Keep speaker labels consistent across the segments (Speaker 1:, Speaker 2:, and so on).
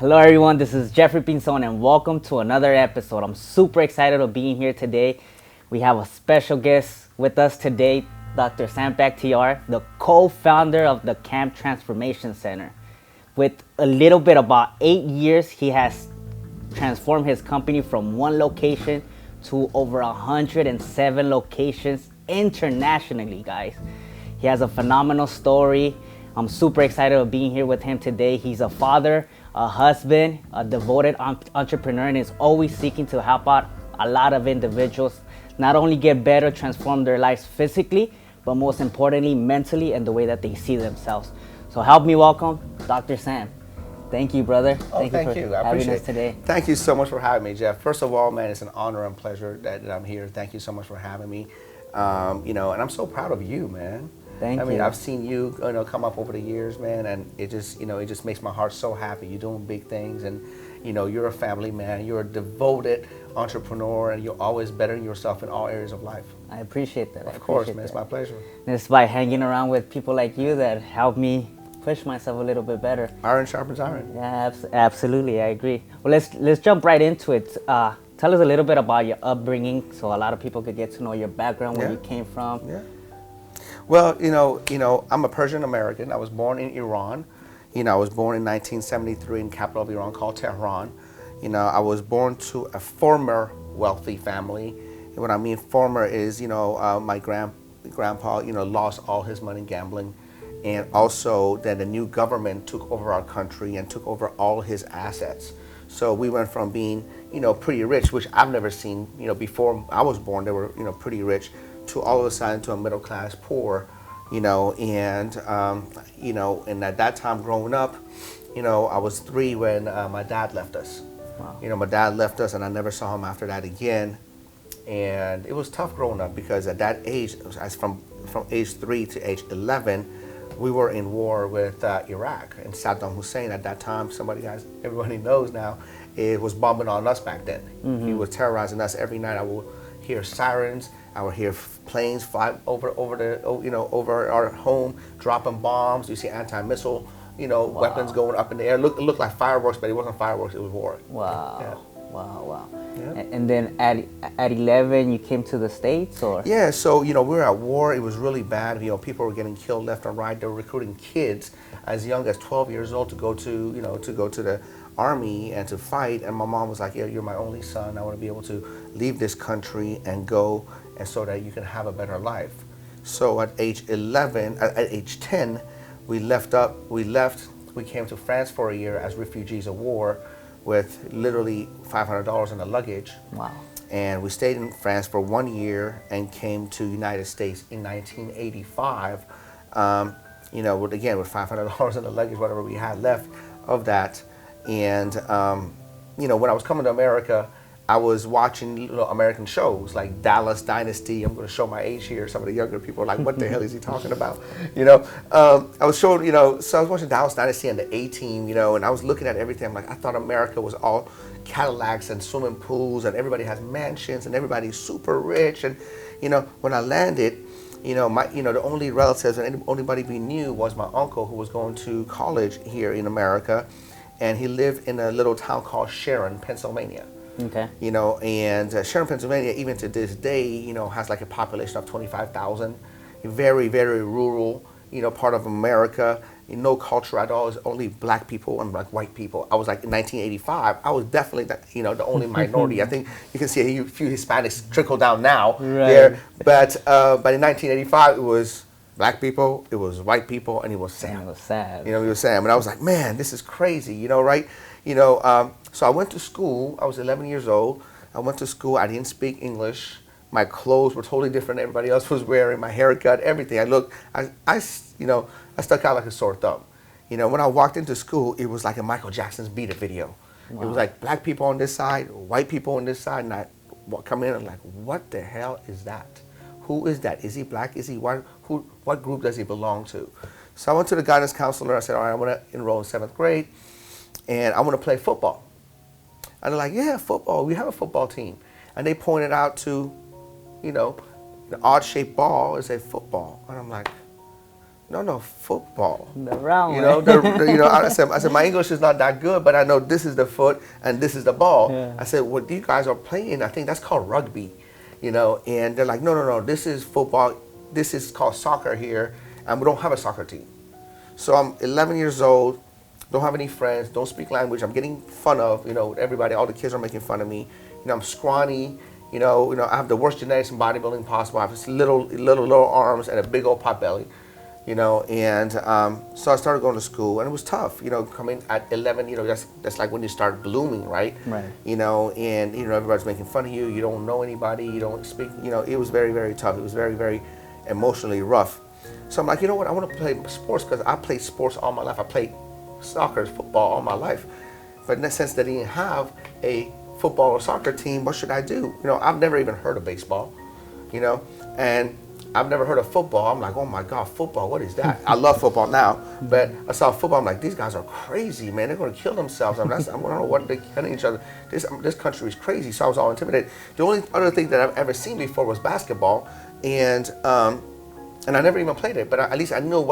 Speaker 1: Hello everyone, this is Jeffrey Pinzon and welcome to another episode. I'm super excited of being here today. We have a special guest with us today, Dr. Saman Bakhtiar, the co-founder of the Camp Transformation Center. With a little bit about 8 years, he has transformed his company from one location to over 107 locations internationally, guys. He has a phenomenal story. I'm super excited of being here with him today. He's a father, a husband, a devoted entrepreneur, and is always seeking to help out a lot of individuals not only get better, transform their lives physically, but most importantly, mentally and the way that they see themselves. So help me welcome Dr. Sam. Thank you, brother.
Speaker 2: Thank you. I
Speaker 1: having
Speaker 2: appreciate
Speaker 1: us today.
Speaker 2: Thank you so much for having me, Jeff. First of all, man, it's an honor and pleasure that I'm here. Thank you so much for having me. And I'm so proud of you, man.
Speaker 1: Thank you.
Speaker 2: I mean, I've seen you, come up over the years, man, and it just makes my heart so happy. You're doing big things, and you're a family man. You're a devoted entrepreneur, and you're always bettering yourself in all areas of life.
Speaker 1: I appreciate that.
Speaker 2: Of course, man. It's my pleasure.
Speaker 1: And it's by hanging around with people like you that help me push myself a little bit better.
Speaker 2: Iron sharpens iron.
Speaker 1: Yeah, absolutely. I agree. Well, let's jump right into it. Tell us a little bit about your upbringing, so a lot of people could get to know your background, where you came from.
Speaker 2: Yeah. Well, I'm a Persian American. I was born in Iran. I was born in 1973 in the capital of Iran called Tehran. I was born to a former wealthy family. And what I mean former is, my grandpa, lost all his money gambling. And also then the new government took over our country and took over all his assets. So we went from being, pretty rich, which I've never seen, before I was born, they were, pretty rich, to all of a sudden to a middle class poor, and at that time growing up, I was 3 when my dad left us.
Speaker 1: Wow.
Speaker 2: My dad left us and I never saw him after that again. And it was tough growing up because at that age, from age 3 to age 11, we were in war with Iraq, and Saddam Hussein at that time, everybody knows now, it was bombing on us back then.
Speaker 1: Mm-hmm.
Speaker 2: He was terrorizing us every night. I would hear sirens. I would hear planes fly over our home, dropping bombs. You see anti-missile, weapons going up in the air. It looked like fireworks, but it wasn't fireworks. It was war.
Speaker 1: Wow.
Speaker 2: Yeah.
Speaker 1: Wow.
Speaker 2: Yeah.
Speaker 1: And then at 11, you came to the States, or?
Speaker 2: Yeah, so, we were at war. It was really bad. People were getting killed left and right. They were recruiting kids as young as 12 years old to go to the army and to fight. And my mom was like, yeah, you're my only son. I want to be able to leave this country and go, and so that you can have a better life. So at age 10, we left. We came to France for a year as refugees of war, with literally $500 in the luggage.
Speaker 1: Wow.
Speaker 2: And we stayed in France for 1 year and came to United States in 1985, again, with $500 in the luggage, whatever we had left of that. And, when I was coming to America, I was watching American shows like Dallas Dynasty. I'm going to show my age here. Some of the younger people are like, what the hell is he talking about? I was showing, so I was watching Dallas Dynasty and the A-Team, and I was looking at everything. I'm like, I thought America was all Cadillacs and swimming pools and everybody has mansions and everybody's super rich. And, when I landed, the only relatives and anybody we knew was my uncle, who was going to college here in America. And he lived in a little town called Sharon, Pennsylvania.
Speaker 1: Okay.
Speaker 2: And Sharon, Pennsylvania, even to this day, has like a population of 25,000. Very, very rural, part of America. No culture at all. It's only black people and like white people. I was like in 1985. I was definitely the only minority. I think you can see a few Hispanics trickle down now there. But in 1985, it was black people, it was white people, and it was Sam.
Speaker 1: It was sad.
Speaker 2: It was Sam. And I was like, man, this is crazy, right? So I went to school. I was 11 years old. I went to school. I didn't speak English. My clothes were totally different than everybody else was wearing. My haircut, everything. I stuck out like a sore thumb. When I walked into school, it was like a Michael Jackson's Beat It video. Wow. It was like black people on this side, white people on this side, and I come in and like, what the hell is that? Who is that? Is he black? Is he white? What group does he belong to? So I went to the guidance counselor. I said, all right, I want to enroll in 7th grade, and I want to play football. And they're like, yeah, football. We have a football team. And they pointed out to, the odd-shaped ball and said football. And I'm like, No, football.
Speaker 1: The round
Speaker 2: You know,
Speaker 1: one.
Speaker 2: I said, my English is not that good, but I know this is the foot and this is the ball.
Speaker 1: Yeah.
Speaker 2: I said, what you guys are playing, I think that's called rugby, you know, and they're like, no, this is football. This is called soccer here, and we don't have a soccer team. So I'm 11 years old, don't have any friends, don't speak language. I'm getting fun of, you know, everybody, all the kids are making fun of me. You know, I'm scrawny, you know, I have the worst genetics in bodybuilding possible. I have this little arms and a big old pot belly. You know, and so I started going to school, and it was tough. You know, coming at 11, you know, that's like when you start blooming, right?
Speaker 1: Right.
Speaker 2: You know, and you know everybody's making fun of you. You don't know anybody. You don't speak. You know, it was very, very tough. It was very, very emotionally rough. So I'm like, you know what? I want to play sports because I played sports all my life. I played soccer, football all my life. But in the sense that I didn't have a football or soccer team, what should I do? You know, I've never even heard of baseball. You know, and I've never heard of football. I'm like, oh my God, football, what is that? I love football now, but I saw football, I'm like, these guys are crazy, man. They're going to kill themselves. I don't know what they're killing each other. This country is crazy, so I was all intimidated. The only other thing that I've ever seen before was basketball, and I never even played it, but at least I know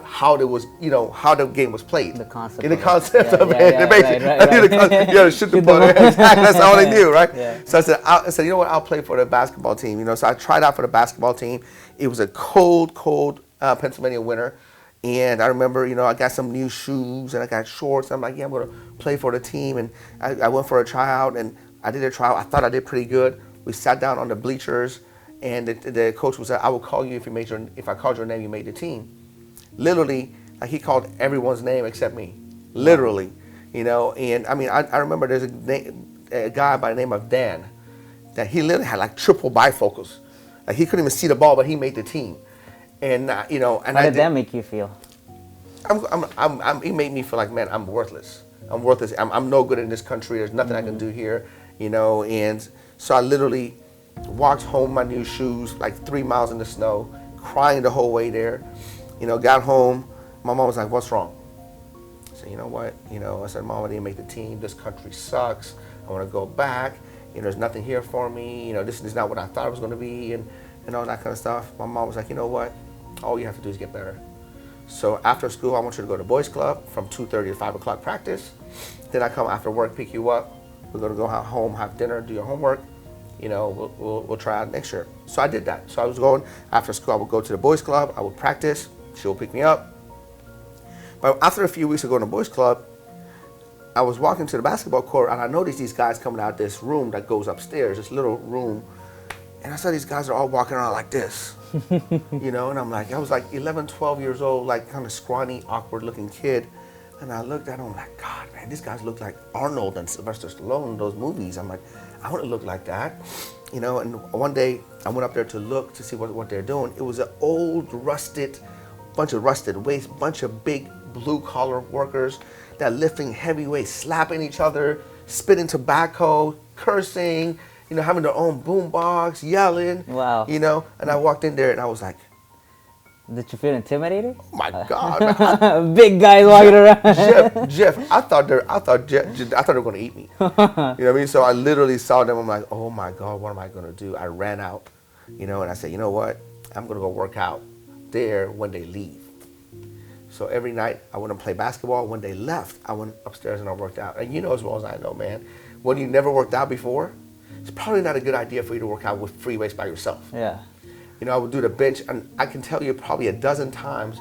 Speaker 2: how the game was played.
Speaker 1: The concept.
Speaker 2: In the concept of it.
Speaker 1: Right.
Speaker 2: I knew the concept. You know, shoot the ball. That's all I knew, right?
Speaker 1: Yeah.
Speaker 2: So I said, you know what? I'll play for the basketball team. You know, so I tried out for the basketball team. It was a cold Pennsylvania winter, and I remember, you know, I got some new shoes and I got shorts. I'm like, yeah, I'm going to play for the team, and I went for a tryout, and I did a tryout. I thought I did pretty good. We sat down on the bleachers, and the coach was like, I will call you if I called your name, you made the team. Literally, like he called everyone's name except me. Literally, you know. And I mean, I remember there's a guy by the name of Dan that he literally had like triple bifocals. Like he couldn't even see the ball, but he made the team. And you know, and
Speaker 1: How did that make you feel?
Speaker 2: He made me feel like, man, I'm worthless. I'm no good in this country. There's nothing I can do here, you know. And so I literally walked home my new shoes, like 3 miles in the snow, crying the whole way there. You know, got home, my mom was like, what's wrong? I said, you know what? You know, I said, Mom, I didn't make the team. This country sucks. I want to go back. You know, there's nothing here for me. You know, this is not what I thought it was going to be, and all that kind of stuff. My mom was like, you know what? All you have to do is get better. So after school, I want you to go to boys club from 2:30 to 5 o'clock practice. Then I come after work, pick you up. We're going to go home, have dinner, do your homework. You know, we'll try out next year. So I did that. So I was going after school. I would go to the boys club. I would practice. She will pick me up. But after a few weeks of going to boys club, I was walking to the basketball court, and I noticed these guys coming out this room that goes upstairs, this little room. And I saw these guys are all walking around like this, you know. And I was like 11, 12 years old, like kind of scrawny, awkward looking kid. And I looked at them, I'm like, God, man, these guys look like Arnold and Sylvester Stallone in those movies. I'm like, I want to look like that, you know. And one day I went up there to look to see what they're doing. It was an old, bunch of rusted weights, bunch of big blue collar workers that lifting heavy weights, slapping each other, spitting tobacco, cursing, you know, having their own boom box, yelling.
Speaker 1: Wow.
Speaker 2: You know, and I walked in there and I was like,
Speaker 1: did you feel intimidated?
Speaker 2: oh my God.
Speaker 1: Big guys walking around.
Speaker 2: Jeff, I thought they were going to eat me. You know what I mean? So I literally saw them. I'm like, oh my God, what am I going to do? I ran out, you know, and I said, you know what? I'm going to go work out there when they leave. So every night I went and play basketball. When they left, I went upstairs and I worked out. And you know as well as I know, man, when you never worked out before, it's probably not a good idea for you to work out with free weights by yourself.
Speaker 1: Yeah.
Speaker 2: You know, I would do the bench, and I can tell you probably a dozen times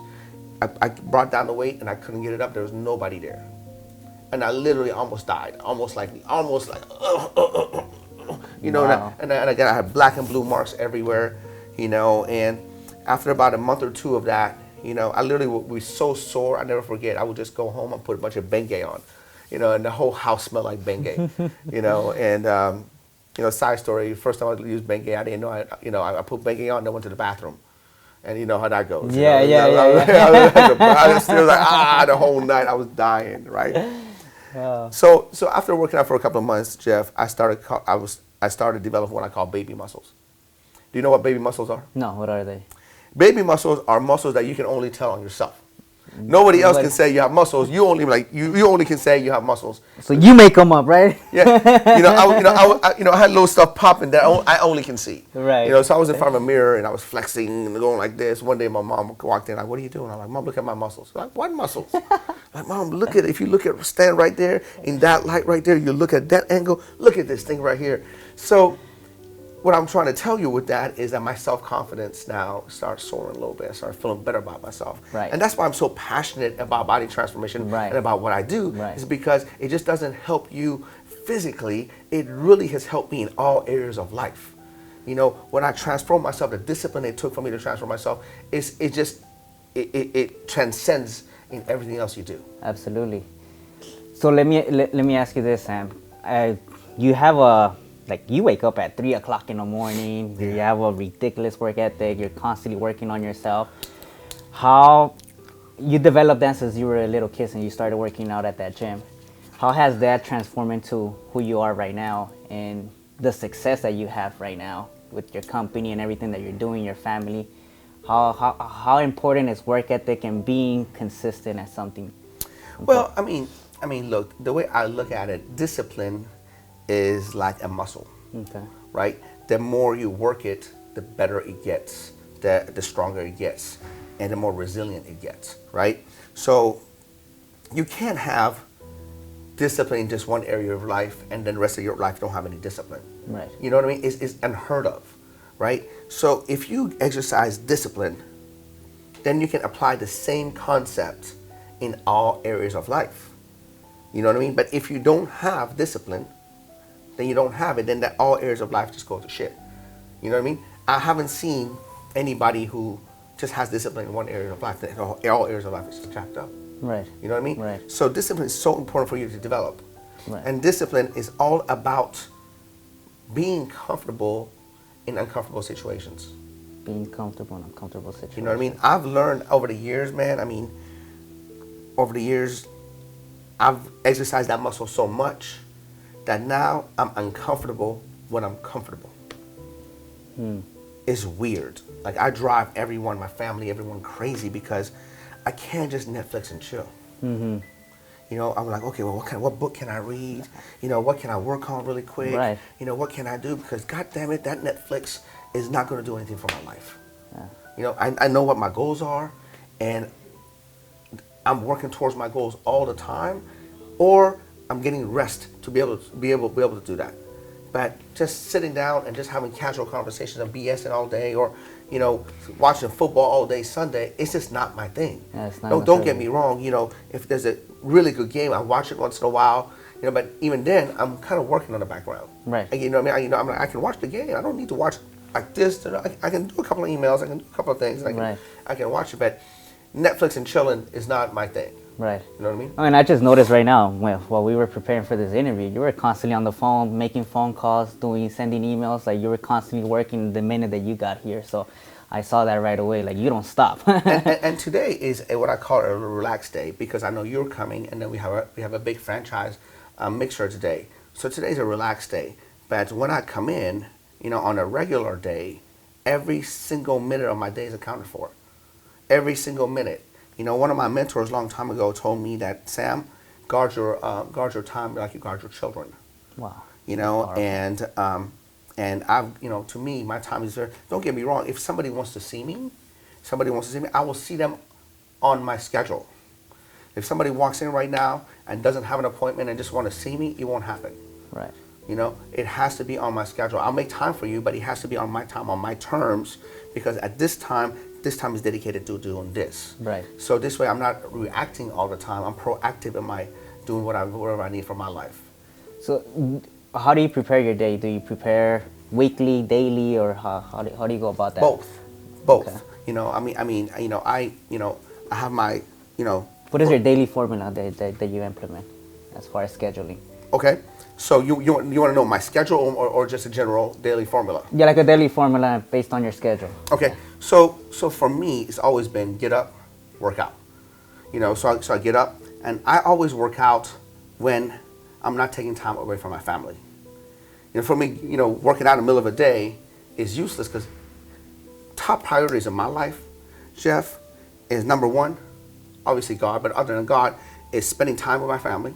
Speaker 2: I brought down the weight and I couldn't get it up. There was nobody there. And I literally almost died. Almost like, you know,
Speaker 1: wow.
Speaker 2: and again, I had black and blue marks everywhere, you know. And after about a month or two of that, you know, I literally would be so sore, I never forget. I would just go home and put a bunch of Bengay on, you know, and the whole house smelled like Bengay, you know. And, you know, side story, first time I used Bengay, I didn't know, I put Bengay on and I went to the bathroom. And you know how that goes.
Speaker 1: Yeah.
Speaker 2: I was still like, the whole night I was dying, right? So after working out for a couple of months, Jeff, I started developing what I call baby muscles. Do you know what baby muscles are?
Speaker 1: No, what are they?
Speaker 2: Baby muscles are muscles that you can only tell on yourself. Nobody else can say you have muscles. You only you only can say you have muscles.
Speaker 1: So you make them up, right?
Speaker 2: Yeah, I had little stuff popping that I only can see.
Speaker 1: Right.
Speaker 2: So I was in front of a mirror and I was flexing and going like this. One day my mom walked in, like, "What are you doing?" I'm like, "Mom, look at my muscles." Like, "What muscles?" Like, "Mom, look at it. If you look at stand right there in that light right there, you look at that angle. Look at this thing right here." So what I'm trying to tell you with that is that my self-confidence now starts soaring a little bit. I start feeling better about myself.
Speaker 1: Right.
Speaker 2: And that's why I'm so passionate about body transformation
Speaker 1: right.
Speaker 2: and about what I do.
Speaker 1: Right.
Speaker 2: Is because it just doesn't help you physically. It really has helped me in all areas of life. When I transform myself, the discipline it took for me to transform myself, it transcends in everything else you do.
Speaker 1: Absolutely. So let me ask you this, Sam. You have you wake up at 3 o'clock in the morning. You have a ridiculous work ethic. You're constantly working on yourself. How you developed that since you were a little kid and you started working out at that gym. How has that transformed into who you are right now and the success that you have right now with your company and everything that you're doing, your family? How important is work ethic and being consistent at something?
Speaker 2: Well, I mean, look, the way I look at it, discipline is like a muscle,
Speaker 1: Okay.
Speaker 2: right? The more you work it, the better it gets, the stronger it gets, and the more resilient it gets, right? So you can't have discipline in just one area of life and then the rest of your life don't have any discipline.
Speaker 1: Right.
Speaker 2: You know what I mean? It's unheard of, right? So if you exercise discipline, then you can apply the same concept in all areas of life. You know what I mean? But if you don't have discipline, then you don't have it, then that all areas of life just go to shit. You know what I mean? I haven't seen anybody who just has discipline in one area of life, that all areas of life is jacked up.
Speaker 1: Right.
Speaker 2: You know what I mean?
Speaker 1: Right.
Speaker 2: So discipline is so important for you to develop.
Speaker 1: Right.
Speaker 2: And discipline is all about being comfortable in uncomfortable situations.
Speaker 1: Being comfortable in uncomfortable situations.
Speaker 2: You know what I mean? I've learned over the years, man, over the years, I've exercised that muscle so much that now I'm uncomfortable when I'm comfortable. It's weird. Like, I drive everyone, my family, everyone crazy because I can't just Netflix and chill. I'm like, okay, well, what book can I read? What can I work on really quick?
Speaker 1: Right.
Speaker 2: What can I do? Because, God damn it, that Netflix is not going to do anything for my life. Yeah. I know what my goals are, and I'm working towards my goals all the time, or I'm getting rest to be able to do that. But just sitting down and just having casual conversations and BSing all day, or watching football all day Sunday, it's just not my thing.
Speaker 1: Yeah, it's not
Speaker 2: Don't get me wrong. If there's a really good game, I watch it once in a while. But even then, I'm kind of working on the background.
Speaker 1: Right.
Speaker 2: And, what I mean? I'm like, I can watch the game. I don't need to watch like this. I can do a couple of emails. I can do a couple of things. I can watch it. But Netflix and chilling is not my thing.
Speaker 1: Right.
Speaker 2: You know what I mean?
Speaker 1: I mean, I just noticed right now, while we were preparing for this interview, you were constantly on the phone, making phone calls, sending emails. Like, you were constantly working the minute that you got here. So I saw that right away. Like, you don't stop.
Speaker 2: and today is what I call a relaxed day because I know you're coming, and then we have a big franchise mixer today. So today's a relaxed day. But when I come in, on a regular day, every single minute of my day is accounted for. Every single minute. One of my mentors a long time ago told me that, Sam, guard your time like you guard your children.
Speaker 1: Wow.
Speaker 2: And I've, to me, my time is very, don't get me wrong, if somebody wants to see me, I will see them on my schedule. If somebody walks in right now and doesn't have an appointment and just want to see me, it won't happen.
Speaker 1: Right.
Speaker 2: It has to be on my schedule. I'll make time for you, but it has to be on my time, on my terms, because at this time is dedicated to doing this.
Speaker 1: Right.
Speaker 2: So this way I'm not reacting all the time. I'm proactive in my doing whatever I need for my life.
Speaker 1: So how do you prepare your day? Do you prepare weekly, daily, or how do you go about that?
Speaker 2: Both.
Speaker 1: Okay.
Speaker 2: I have my,
Speaker 1: What is your daily formula that you implement as far as scheduling?
Speaker 2: Okay. So you want to know my schedule or just a general daily formula?
Speaker 1: Yeah, like a daily formula based on your schedule.
Speaker 2: Okay. So for me, it's always been get up, work out. So I get up, and I always work out when I'm not taking time away from my family. For me, working out in the middle of a day is useless because top priorities in my life, Jeff, is number one, obviously God, but other than God, is spending time with my family.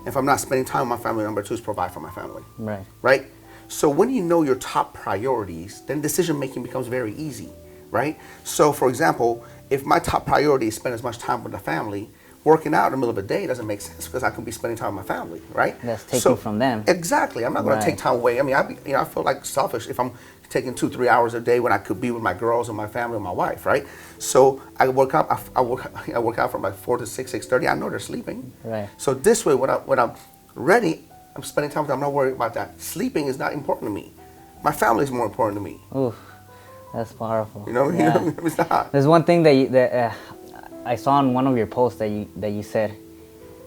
Speaker 2: If I'm not spending time with my family, number two is provide for my family.
Speaker 1: Right.
Speaker 2: Right? So when you know your top priorities, then decision making becomes very easy, right? So for example, if my top priority is spend as much time with the family, working out in the middle of the day doesn't make sense because I can be spending time with my family, right?
Speaker 1: That's taking from them.
Speaker 2: Exactly. I'm not going to
Speaker 1: Right.
Speaker 2: take time away. I mean, I feel like selfish if I'm taking 2-3 hours a day when I could be with my girls and my family and my wife, right? So I work out. I work out from like 4 to 6, 6:30. I know they're sleeping.
Speaker 1: Right.
Speaker 2: So this way, when I'm ready, I'm spending time with them. I'm not worried about that. Sleeping is not important to me. My family is more important to me.
Speaker 1: Oof, that's powerful.
Speaker 2: You know,
Speaker 1: Yeah.
Speaker 2: it's not.
Speaker 1: There's one thing that I saw in one of your posts that you said,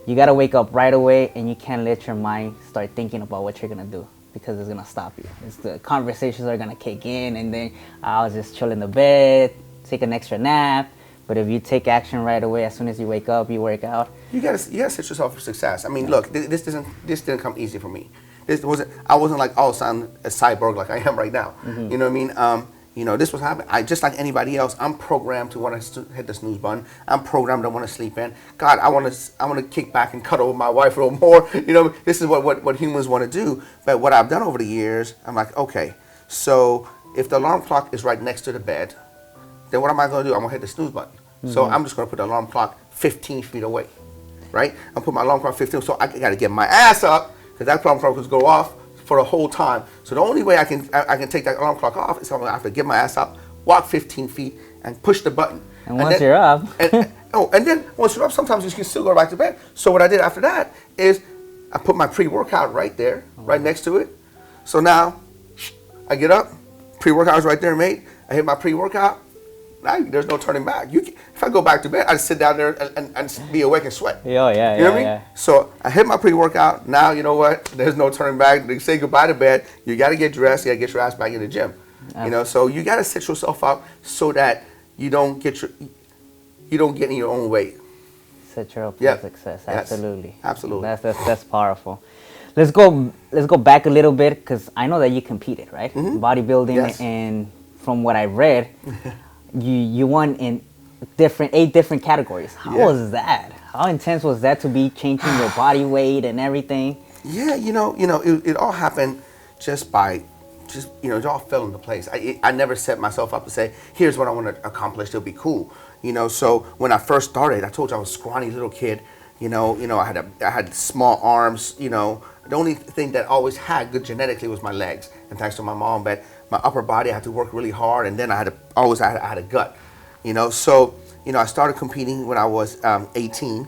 Speaker 1: you gotta wake up right away and you can't let your mind start thinking about what you're gonna do because it's gonna stop you. It's the conversations are gonna kick in, and then I'll just chill in the bed, take an extra nap. But if you take action right away, as soon as you wake up, you work out.
Speaker 2: You gotta set yourself up for success. I mean, look, this didn't come easy for me. I wasn't like all of a sudden a cyborg like I am right now. You know what I mean? You know, this was happening. I just like anybody else. I'm programmed to want to hit the snooze button. I'm programmed to want to sleep in. God, I want to kick back and cuddle with my wife a little more. You know, this is what humans want to do. But what I've done over the years, I'm like, okay, so if the alarm clock is right next to the bed, then what am I going to do? I'm going to hit the snooze button. So I'm just going to put the alarm clock 15 feet away, right? I'll put my alarm clock 15, so I got to get my ass up because that alarm clock will go off for the whole time. So the only way I can take that alarm clock off is I'm going to have to get my ass up, walk 15 feet, and push the button.
Speaker 1: And once you're up.
Speaker 2: and then once you're up, sometimes you can still go back to bed. So what I did after that is I put my pre-workout right there, right next to it. So now I get up, pre-workout is right there, mate. I hit my pre-workout. Now there's no turning back. If I go back to bed, I just sit down there and be awake and sweat.
Speaker 1: Yeah, yeah,
Speaker 2: you know what I mean?
Speaker 1: yeah.
Speaker 2: So I hit my pre-workout. Now you know what? There's no turning back. They say goodbye to bed. You got to get dressed. You got to get your ass back in the gym. You know, so you got to set yourself up so that you don't get in your own way.
Speaker 1: Set your up for success.
Speaker 2: Yes.
Speaker 1: Absolutely.
Speaker 2: Absolutely.
Speaker 1: That's powerful. Let's go back a little bit because I know that you competed, right? Bodybuilding,
Speaker 2: Yes.
Speaker 1: and from what I read, you won in 8 different categories. How was that? How intense was that to be changing your body weight and everything?
Speaker 2: Yeah, it all happened it all fell into place. I never set myself up to say, here's what I want to accomplish. It'll be cool. So when I first started, I told you I was a scrawny little kid. I had small arms. The only thing that always had good genetically was my legs, and thanks to my mom. But my upper body, I had to work really hard, and then I had a gut. So I started competing when I was 18,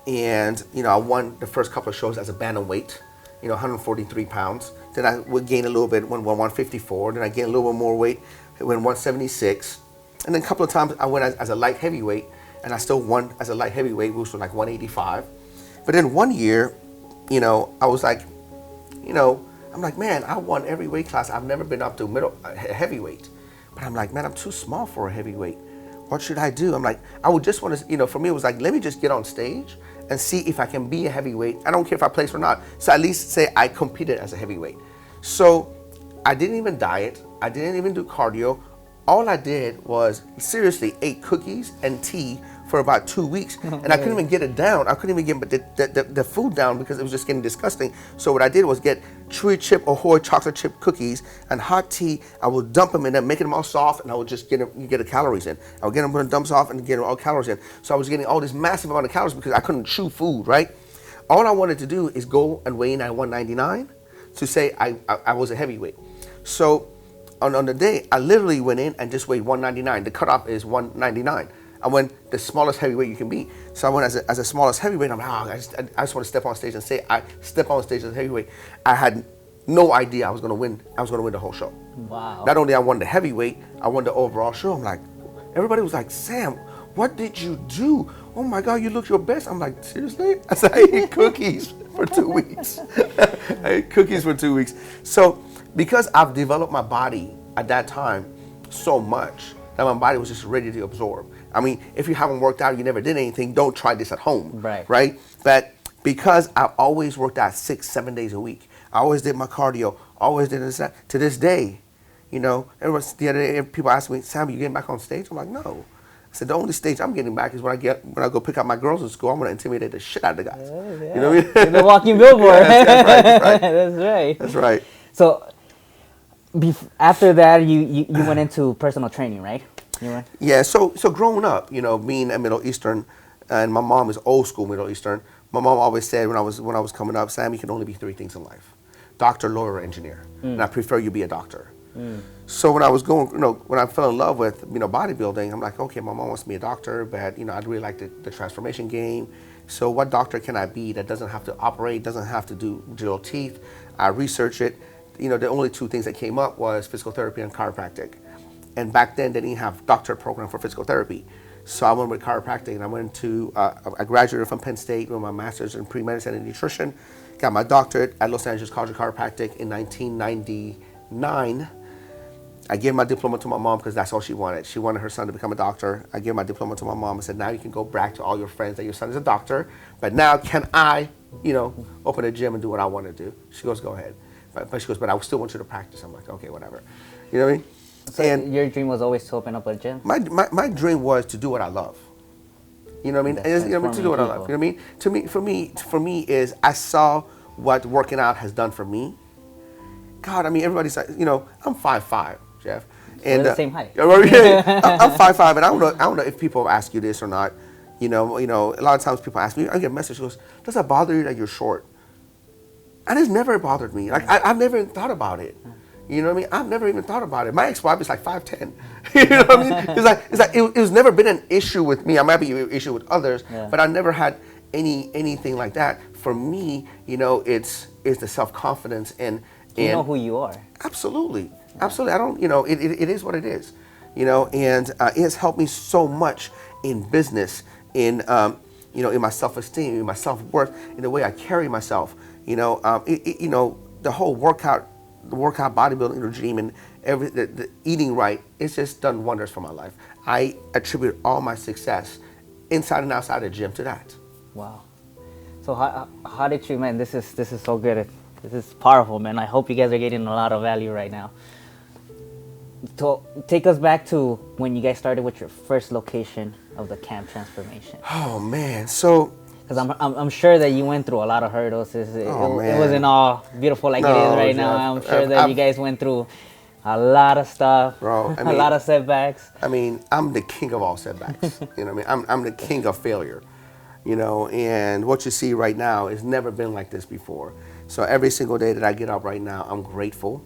Speaker 2: and I won the first couple of shows as a bantamweight. 143 pounds. Then I would gain a little bit when 154. Then I gained a little bit more weight when 176. And then a couple of times I went as a light heavyweight, and I still won as a light heavyweight, which was like 185. But then one year, I was like, I'm like, man, I won every weight class. I've never been up to heavyweight. But I'm like, man, I'm too small for a heavyweight. What should I do? I'm like, I would just want to, for me, it was like, let me just get on stage and see if I can be a heavyweight. I don't care if I place or not. So at least say I competed as a heavyweight. So I didn't even diet. I didn't even do cardio. All I did was seriously ate cookies and tea for about 2 weeks, and I couldn't even get it down. I couldn't even get the food down because it was just getting disgusting. So what I did was get chewy chip Ahoy chocolate chip cookies and hot tea. I would dump them in there, making them all soft, and I would just get the calories in. I would get them put dumps off and get all calories in. So I was getting all this massive amount of calories because I couldn't chew food, right? All I wanted to do is go and weigh in at 199 to say I was a heavyweight. So on the day, I literally went in and just weighed 199. The cutoff is 199. I went the smallest heavyweight you can be. So I went as a smallest heavyweight. I'm like, I just want to step on stage and say I step on stage as a heavyweight. I had no idea I was going to win. I was going to win the whole show.
Speaker 1: Wow.
Speaker 2: Not only I won the heavyweight, I won the overall show. I'm like, everybody was like, Sam, what did you do? Oh my God, you look your best. I'm like, seriously? I said, I ate cookies for 2 weeks. I ate cookies for 2 weeks. So because I've developed my body at that time so much that my body was just ready to absorb. I mean, if you haven't worked out, you never did anything, don't try this at home. Right? But because I always worked out 6-7 days a week, I always did my cardio, always did this, that. To this day, the other day, people ask me, Sam, you getting back on stage? I'm like, no. said, the only stage I'm getting back is when I go pick up my girls in school. I'm going to intimidate the shit out of the guys.
Speaker 1: Yeah.
Speaker 2: You know what I mean?
Speaker 1: The walking billboard.
Speaker 2: That's right.
Speaker 1: That's right.
Speaker 2: That's right.
Speaker 1: So after that, you went into personal training, right?
Speaker 2: Yeah. So growing up, being a Middle Eastern, and my mom is old school Middle Eastern. My mom always said when I was coming up, Sam, you can only be three things in life: doctor, lawyer, or engineer. And I prefer you be a doctor. So when I was going, when I fell in love with, bodybuilding, I'm like, okay, my mom wants me a doctor, but, I'd really like the transformation game. So what doctor can I be that doesn't have to operate, doesn't have to do drill teeth? I researched it. The only two things that came up was physical therapy and chiropractic. And back then they didn't have doctorate program for physical therapy. So I went with chiropractic, and I went to, I graduated from Penn State with my master's in pre-medicine and nutrition, got my doctorate at Los Angeles College of Chiropractic in 1999. I gave my diploma to my mom because that's all she wanted. She wanted her son to become a doctor. I gave my diploma to my mom and said, now you can go brag to all your friends that your son is a doctor, but now can I, open a gym and do what I want to do? She goes, go ahead. But she goes, but I still want you to practice. I'm like, okay, whatever. You know what I mean?
Speaker 1: So your dream was always to open up a gym?
Speaker 2: My dream was to do what I love. You know what I mean? To do what I love. You know what I mean? For me is I saw what working out has done for me. God, I mean, everybody's like, I'm 5'5", Jeff.
Speaker 1: And we're the same height.
Speaker 2: I'm 5'5", and I don't know if people ask you this or not. A lot of times people ask me, I get a message, goes, does that bother you that you're short? And it's never bothered me. Like I've never even thought about it. You know what I mean? I've never even thought about it. My ex-wife is like 5'10". You know what I mean? It was never been an issue with me. I might be an issue with others, but I never had anything like that. For me, it's the self-confidence and
Speaker 1: you know who you are.
Speaker 2: Absolutely. I don't, it is what it is, and it has helped me so much in business, in my self-esteem, in my self-worth, in the way I carry myself, the whole workout bodybuilding regime and the eating right, it's just done wonders for my life. I attribute all my success inside and outside the gym to that.
Speaker 1: Wow. So how did you, man, this is so good. This is powerful, man. I hope you guys are getting a lot of value right now. So take us back to when you guys started with your first location of the camp transformation.
Speaker 2: Oh man, so
Speaker 1: because I'm sure that you went through a lot of hurdles. It wasn't all beautiful like it is right now. I'm sure that you guys went through a lot of stuff,
Speaker 2: bro.
Speaker 1: A lot of setbacks.
Speaker 2: I mean, I'm the king of all setbacks. You know what I mean? I'm the king of failure. And what you see right now has never been like this before. So every single day that I get up right now, I'm grateful.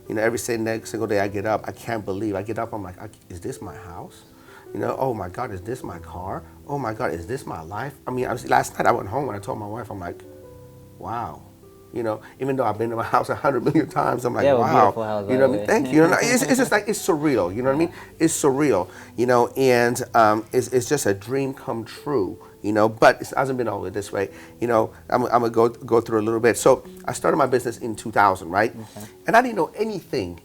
Speaker 2: Every single day I get up, I can't believe. I get up, I'm like, is this my house? Oh my God, is this my car? Oh my God, is this my life? I mean, last night I went home and I told my wife, I'm like, wow. Even though I've been to my house 100 million times, I'm like, wow.
Speaker 1: Beautiful house,
Speaker 2: you know what I mean? Thank you. It's just like, it's surreal. You know what I mean? It's surreal. And it's just a dream come true. But it hasn't been always this way. I'm gonna go through a little bit. So I started my business in 2000, right? Okay. And I didn't know anything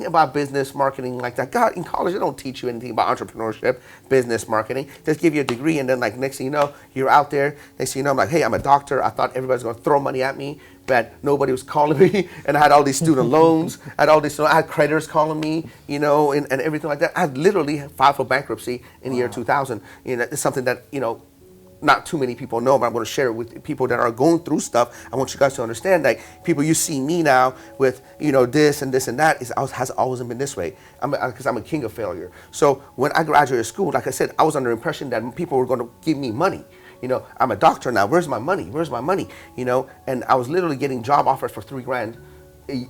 Speaker 2: about business marketing like that. God, in college they don't teach you anything about entrepreneurship, business marketing. Just give you a degree, and then like next thing you know, you're out there. Next thing you know, I'm like, hey, I'm a doctor. I thought everybody's gonna throw money at me, but nobody was calling me. And I had all these student loans. I had creditors calling me, and everything like that. I literally filed for bankruptcy in the year 2000. It's something that not too many people know, but I'm going to share it with people that are going through stuff. I want you guys to understand that people, you see me now with, this and this and that, has always been this way. Because I'm a king of failure. So when I graduated school, like I said, I was under the impression that people were going to give me money. I'm a doctor now. Where's my money? Where's my money? And I was literally getting job offers for $3,000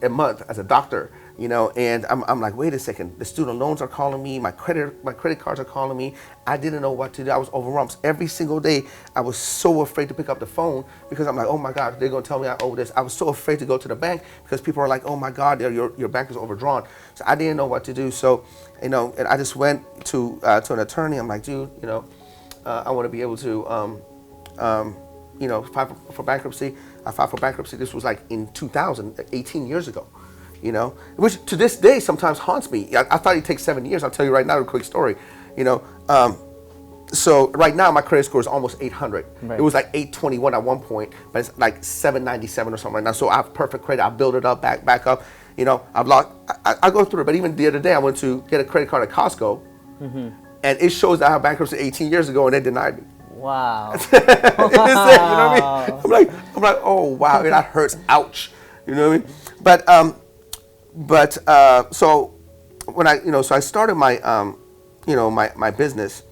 Speaker 2: a month as a doctor. And I'm like, wait a second, the student loans are calling me, my credit cards are calling me. I didn't know what to do. I was overwhelmed. Every single day, I was so afraid to pick up the phone because I'm like, oh my God, they're gonna tell me I owe this. I was so afraid to go to the bank because people are like, oh my God, your bank is overdrawn. So I didn't know what to do. So, and I just went to an attorney. I'm like, dude, I want to be able to, file for bankruptcy. I filed for bankruptcy. This was like in 2000, 18 years ago. Which to this day sometimes haunts me. I thought it'd take 7 years. I'll tell you right now a quick story. So right now my credit score is almost 800. Right. It was like 821 at one point, but it's like 797 or something right now. So I have perfect credit. I build it up, back up. I've lost. I go through it. But even the other day I went to get a credit card at Costco, And it shows that I had bankruptcy 18 years ago, and they denied me.
Speaker 1: Wow.
Speaker 2: It is it, you know what I mean? I'm like, oh wow, that hurts. Ouch. You know what I mean? So when so I started my, my business,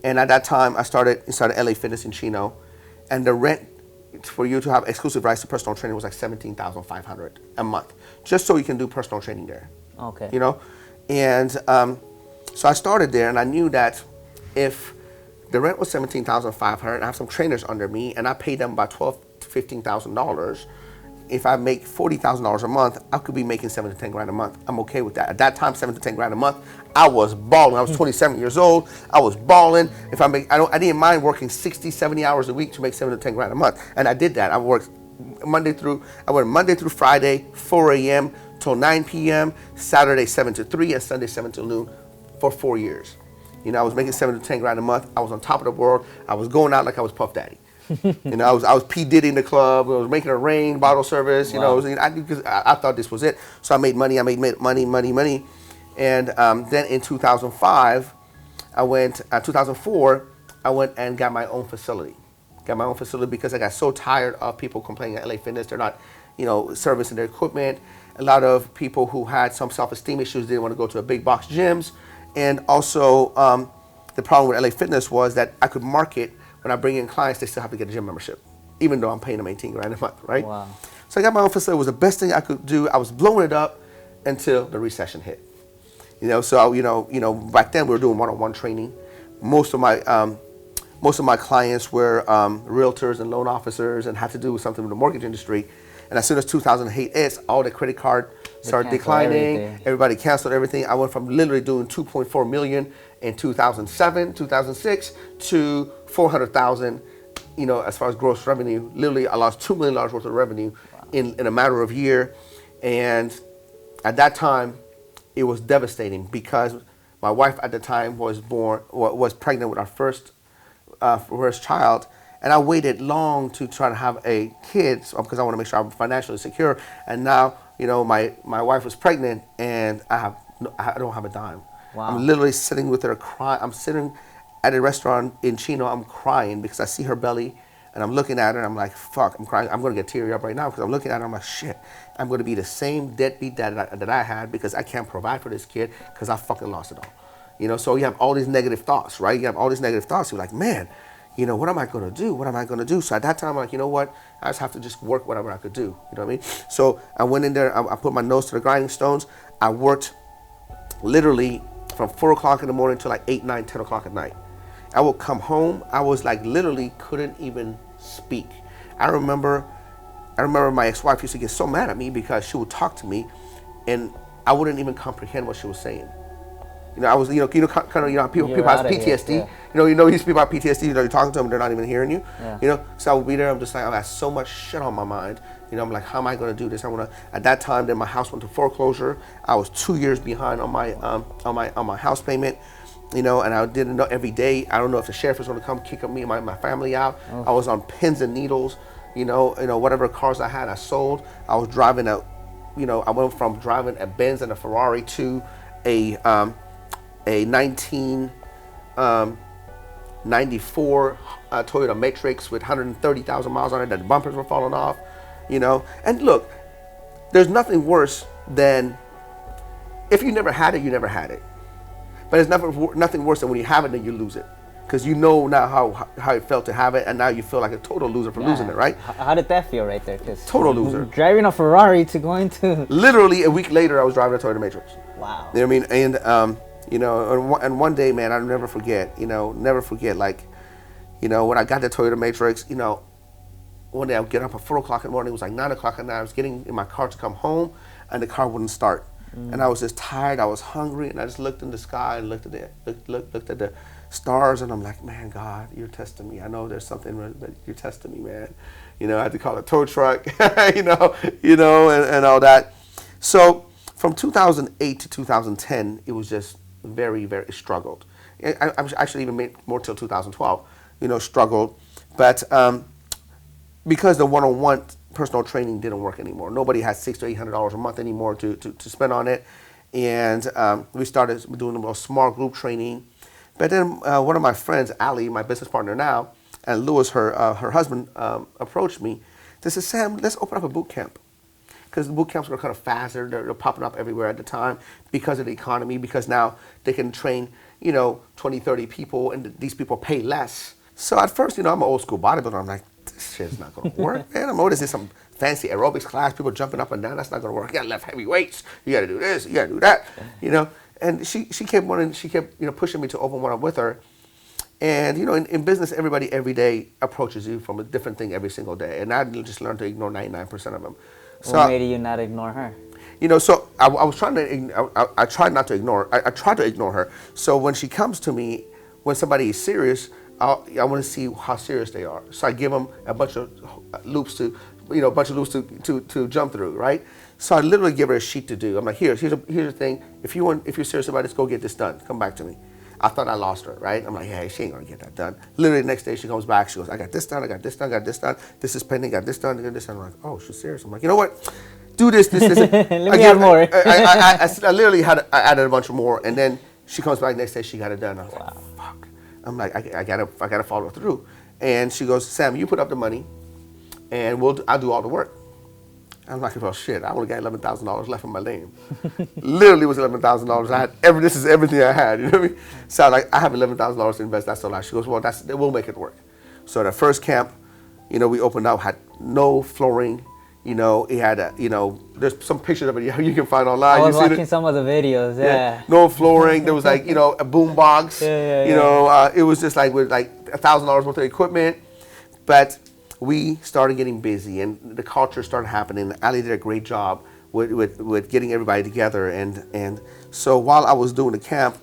Speaker 2: and at that time I started LA Fitness in Chino, and the rent for you to have exclusive rights to personal training was like $17,500 a month, just so you can do personal training there.
Speaker 1: Okay.
Speaker 2: And so I started there, and I knew that if the rent was $17,500, I have some trainers under me, and I paid them about $12,000 to $15,000. If I make $40,000 a month, I could be making $7 to $10 grand a month. I'm okay with that. At that time, $7 to $10 grand a month, I was balling. I was 27 years old. I was balling. I didn't mind working 60, 70 hours a week to make $7 to $10 grand a month, and I did that. I went Monday through Friday, 4 a.m. till 9 p.m., Saturday 7 to 3, and Sunday 7 till noon for 4 years. I was making $7 to $10 grand a month. I was on top of the world. I was going out like I was Puff Daddy. I was P. Diddy in the club. I was making it rain, bottle service.
Speaker 1: Wow.
Speaker 2: Because I thought this was it. So I made money. Money. And then in 2005, 2004, I went and got my own facility. Because I got so tired of people complaining at LA Fitness. They're not, servicing their equipment. A lot of people who had some self-esteem issues didn't want to go to a big box gyms. And also, the problem with LA Fitness was that I could market. When I bring in clients, they still have to get a gym membership, even though I'm paying them 18 grand a month, right?
Speaker 1: Wow.
Speaker 2: So I got my own facility. It was the best thing I could do. I was blowing it up until the recession hit. So back then we were doing one-on-one training. Most of my clients were realtors and loan officers and had to do with something with the mortgage industry. And as soon as 2008 hit, all the credit card started declining. Everybody canceled everything. I went from literally doing 2.4 million in 2007, 2006 to 400,000, as far as gross revenue. Literally, I lost $2 million worth of revenue in a matter of a year. And at that time, it was devastating because my wife at the time was pregnant with our first child. And I waited long to try to have a kid because I want to make sure I'm financially secure. And now, my wife was pregnant, and I don't have a dime.
Speaker 1: Wow.
Speaker 2: I'm literally sitting with her crying. I'm sitting at a restaurant in Chino. I'm crying because I see her belly, and I'm looking at her, and I'm like, fuck, I'm crying. I'm going to get teary up right now because I'm looking at her. I'm like, shit, I'm going to be the same deadbeat dad that I had because I can't provide for this kid because I fucking lost it all. So you have all these negative thoughts, right? You have all these negative thoughts. You're like, man, what am I going to do? What am I going to do? So at that time, I'm like, you know what? I just have to just work whatever I could do. You know what I mean? So I went in there. I put my nose to the grinding stones. I worked literally from 4 o'clock in the morning till like 8, 9, 10 o'clock at night. I would come home. I was like literally couldn't even speak. I remember my ex-wife used to get so mad at me because she would talk to me and I wouldn't even comprehend what she was saying. I was, kind of, people have PTSD.
Speaker 1: Yeah.
Speaker 2: You used to people have PTSD. You're talking to them, they're not even hearing you.
Speaker 1: Yeah.
Speaker 2: So I would be there. I'm just like, I have so much shit on my mind. I'm like, how am I going to do this? At that time, then my house went to foreclosure. I was 2 years behind on my house payment. And I didn't know every day. I don't know if the sheriff was going to come kick me and my family out. Oh. I was on pins and needles. Whatever cars I had, I sold. I was driving I went from driving a Benz and a Ferrari to a 1994 Toyota Matrix with 130,000 miles on it. The bumpers were falling off, And look, there's nothing worse than if you never had it, you never had it. But it's nothing worse than when you have it and you lose it. Because now how it felt to have it, and now you feel like a total loser for losing it, right?
Speaker 1: How did that feel right there?
Speaker 2: Total loser.
Speaker 1: Driving a Ferrari to going to...
Speaker 2: Literally a week later, I was driving a Toyota Matrix.
Speaker 1: Wow.
Speaker 2: You know what I mean? And, and one day, man, I'll never forget, like, when I got the Toyota Matrix, one day I would get up at 4 o'clock in the morning. It was like 9 o'clock at night. I was getting in my car to come home, and the car wouldn't start. And I was just tired. I was hungry, and I just looked in the sky and looked at the stars, and I'm like, man, God, you're testing me. I know there's something that you're testing me, man. I had to call a tow truck, and all that. So from 2008 to 2010, it was just very, very struggled. I actually even made more till 2012, struggled. But because the one-on-one personal training didn't work anymore. Nobody had $600 to $800 a month anymore to spend on it. And we started doing a little small group training. But then one of my friends, Ali, my business partner now, and Louis, her husband, approached me. They said, Sam, let's open up a boot camp. Because the boot camps were kind of faster. They're popping up everywhere at the time because of the economy, because now they can train, 20, 30 people, and these people pay less. So at first, I'm an old school bodybuilder. I'm like, this shit's not going to work, man. I'm this is some fancy aerobics class, people jumping up and down. That's not going to work. You got to lift heavy weights. You got to do this. You got to do that. And she kept wanting, pushing me to open one up with her. And, in business, everybody every day approaches you from a different thing every single day. And I just learned to ignore 99% of them. So
Speaker 1: what made you not ignore her?
Speaker 2: So I was trying to, I tried not to ignore, I tried to ignore her. So when she comes to me, when somebody is serious, I want to see how serious they are. So I give them a bunch of loops to jump through, right? So I literally give her a sheet to do. I'm like, here's the thing. If you're serious about this, go get this done. Come back to me. I thought I lost her, right? I'm like, hey, she ain't gonna get that done. Literally the next day she comes back, she goes, I got this done, I got this done, I got this done, this is pending, got this done, I got this done. I'm like, oh, she's serious. I'm like, you know what? Do this.
Speaker 1: Let me add more.
Speaker 2: I literally added a bunch of more, and then she comes back next day, she got it done. I was like, fuck. I'm like, I gotta follow through. And she goes, Sam, you put up the money, and I'll do all the work. I'm like, well, shit, I only got $11,000 left in my name. Literally was $11,000. I had this is everything I had. You know what I mean? So I have $11,000 to invest. That's a lot. She goes, well, we'll make it work. So the first camp, we opened up, had no flooring. It had there's some pictures of it you can find online.
Speaker 1: I was watching some of the videos. Yeah.
Speaker 2: No flooring. There was a boom box. It was just with $1,000 worth of equipment, but we started getting busy, and the culture started happening. Ali did a great job with getting everybody together, and so while I was doing the camp,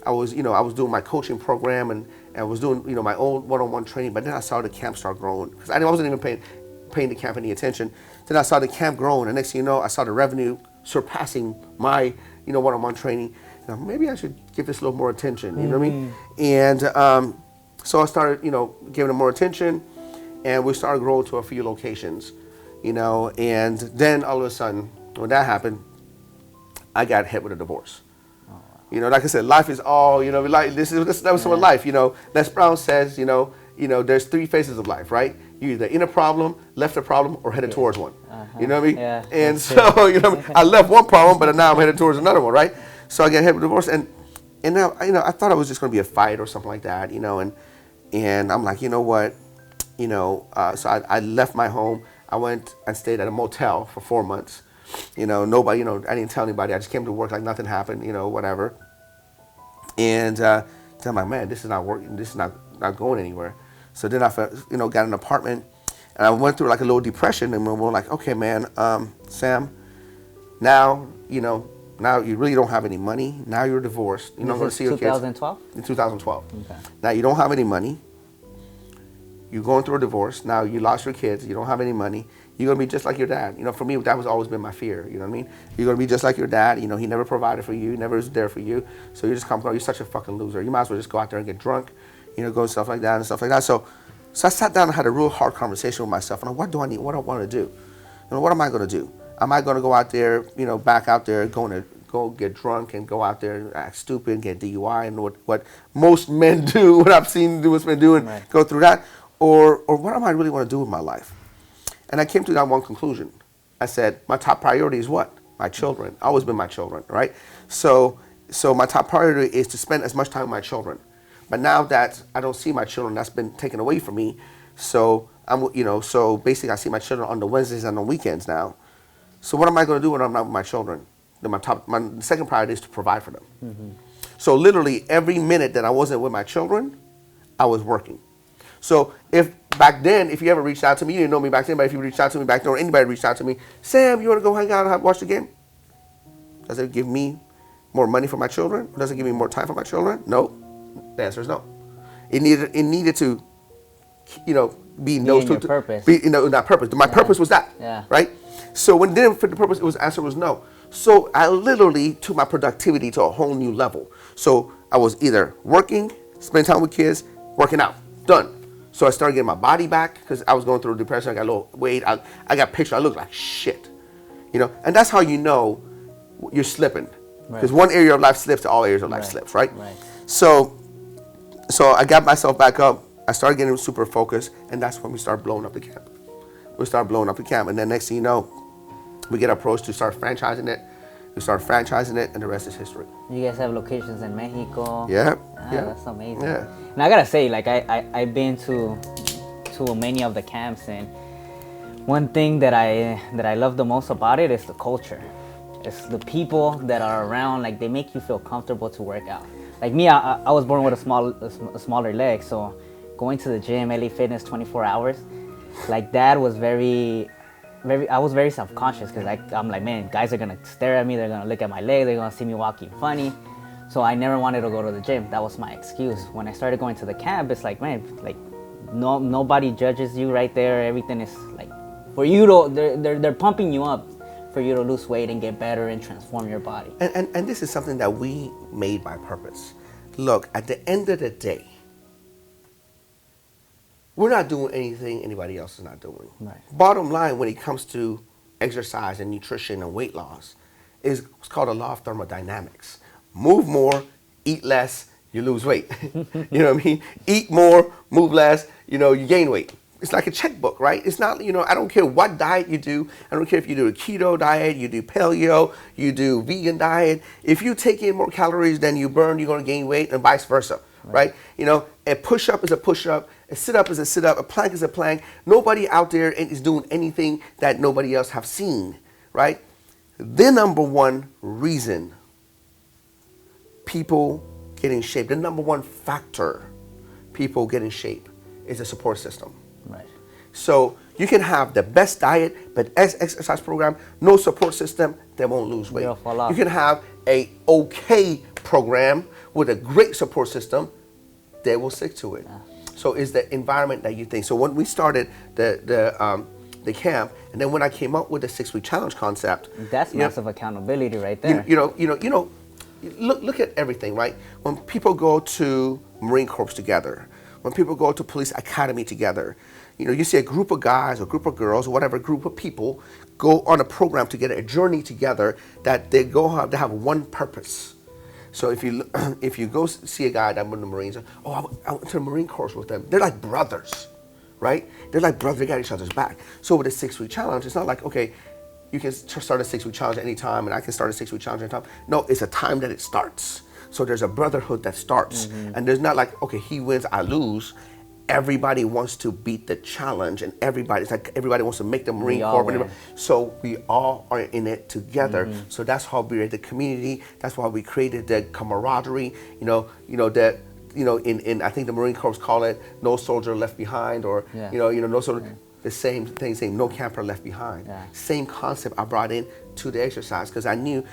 Speaker 2: I was doing my coaching program, and I was doing my own one-on-one training. But then I saw the camp start growing, because I wasn't even paying the camp any attention. Then I saw the camp growing, and next thing you know, I saw the revenue surpassing my one-on-one training. And maybe I should give this a little more attention. You know what I mean? And so I started giving it more attention. And we started growing to a few locations, and then all of a sudden, when that happened, I got hit with a divorce. Oh, wow. Like I said, life is all, that was some of life, Les Brown says, there's three phases of life, right? You're either in a problem, left a problem, or headed towards one. You know what I mean?
Speaker 1: Yeah,
Speaker 2: and so, I left one problem, but now I'm headed towards another one, right? So I got hit with a divorce, and now, I thought it was just going to be a fight or something like that, and I'm like, you know what? So I left my home. I went and stayed at a motel for 4 months. Nobody, I didn't tell anybody. I just came to work like nothing happened, whatever. And so I'm like, man, this is not working. This is not going anywhere. So then I, got an apartment, and I went through a little depression. And we're like, okay, man, Sam, now, now you really don't have any money. Now you're divorced. You're not going to see your kids.
Speaker 1: 2012?
Speaker 2: In 2012.
Speaker 1: Okay.
Speaker 2: Now you don't have any money. You're going through a divorce. Now you lost your kids. You don't have any money. You're going to be just like your dad. For me, that was always been my fear. You know what I mean? You're going to be just like your dad. He never provided for you. He never was there for you. So you just come, you're such a fucking loser. You might as well just go out there and get drunk, go and stuff like that and stuff like that. So I sat down and had a real hard conversation with myself. And what do I need? What do I want to do? What am I going to do? Am I going to go out there, back out there, go get drunk and go out there and act stupid, get DUI, and what most men do, what I've seen most men do, and
Speaker 1: right.
Speaker 2: Go through that? Or what am I really want to do with my life? And I came to that one conclusion. I said, my top priority is what? My children. Always been my children, right? So my top priority is to spend as much time with my children. But now that I don't see my children, that's been taken away from me. So so basically I see my children on the Wednesdays and on weekends now. So what am I going to do when I'm not with my children? Then my second priority is to provide for them. Mm-hmm. So literally every minute that I wasn't with my children, I was working. So if back then, if you ever reached out to me, you didn't know me back then, but if you reached out to me back then, or anybody reached out to me, Sam, you want to go hang out and watch the game? Does it give me more money for my children? Does it give me more time for my children? No. The answer is no. It needed to, be in those two.
Speaker 1: Purpose.
Speaker 2: Be that purpose. My purpose was that.
Speaker 1: Yeah.
Speaker 2: Right. So when it didn't fit the purpose, answer was no. So I literally took my productivity to a whole new level. So I was either working, spending time with kids, working out, done. So I started getting my body back because I was going through depression. I got a little weight. I got pictures. I looked like shit, And that's how you're slipping, because one area of life slips, all areas of life slips, right?
Speaker 1: Right.
Speaker 2: So So I got myself back up. I started getting super focused, and that's when we start blowing up the camp. We start blowing up the camp, and then next thing you know, we get approached to start franchising it. We start franchising it, and the rest is history.
Speaker 1: You guys have locations in Mexico.
Speaker 2: Yeah, yeah,
Speaker 1: That's amazing.
Speaker 2: yeah.
Speaker 1: And I gotta say, like I've been to many of the camps, and one thing that I love the most about it is the culture. It's the people that are around. Like, they make you feel comfortable to work out. Like me, I was born with a smaller leg, so going to the gym, LA Fitness 24 hours, like that was I was very self-conscious, because I'm like, man, guys are gonna stare at me, they're gonna look at my leg, they're gonna see me walking funny. So I never wanted to go to the gym. That was my excuse. When I started going to the camp, it's like, man, like nobody judges you right there. Everything is like, for you to, they're pumping you up for you to lose weight and get better and transform your body.
Speaker 2: And this is something that we made by purpose. Look, at the end of the day, we're not doing anything anybody else is not doing.
Speaker 1: Right.
Speaker 2: Bottom line, when it comes to exercise and nutrition and weight loss, is what's called a law of thermodynamics. Move more, eat less, you lose weight. You know what I mean? Eat more, move less, you gain weight. It's like a checkbook, right? It's not, I don't care what diet you do. I don't care if you do a keto diet, you do paleo, you do vegan diet. If you take in more calories than you burn, you're going to gain weight, and vice versa, right? A push-up is a push-up, a sit-up is a sit-up, a plank is a plank. Nobody out there is doing anything that nobody else have seen, right? The number one reason people get in shape, the number one factor people get in shape is a support system.
Speaker 1: Right.
Speaker 2: So you can have the best diet, but exercise program, no support system, they won't lose weight.
Speaker 1: They'll fall off.
Speaker 2: You can have a okay program with a great support system, they will stick to it. So it's the environment that you think. So when we started the camp, and then when I came up with the 6-week challenge concept,
Speaker 1: That's massive accountability right there.
Speaker 2: Look at everything, right? When people go to Marine Corps together, when people go to police academy together, you see a group of guys or group of girls or whatever group of people go on a program together, a journey together, that they have one purpose. So if you go see a guy that went to the Marines, I went to the Marine Corps with them. They're like brothers, right? They're like brothers. They got each other's back. So with a 6-week challenge, it's not like, okay, you can start a 6-week challenge anytime, and I can start a 6-week challenge anytime. No, it's a time that it starts. So there's a brotherhood that starts, and there's not like, okay, he wins, I lose. Everybody wants to beat the challenge, and everybody wants to make the Marine Corps. So we all are in it together. So that's how we created the community. That's why we created the camaraderie. That in I think the Marine Corps call it no soldier left behind, or no soldier. Yeah. The same thing, saying no camper left behind. Yeah. Same concept I brought in to the exercise, because I knew,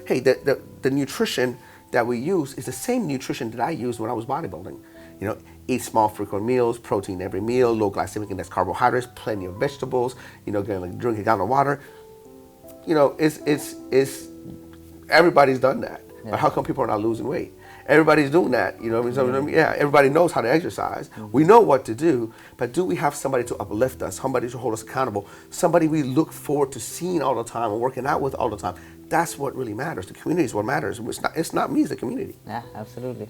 Speaker 2: hey, the nutrition that we use is the same nutrition that I used when I was bodybuilding. Eat small frequent meals, protein every meal, low glycemic index carbohydrates, plenty of vegetables, drink a gallon of water. It's everybody's done that. Yeah. But how come people are not losing weight? Everybody's doing that, everybody knows how to exercise. We know what to do, but do we have somebody to uplift us, somebody to hold us accountable, somebody we look forward to seeing all the time and working out with all the time? That's what really matters. The community is what matters. It's not me, it's the community.
Speaker 1: Yeah, absolutely.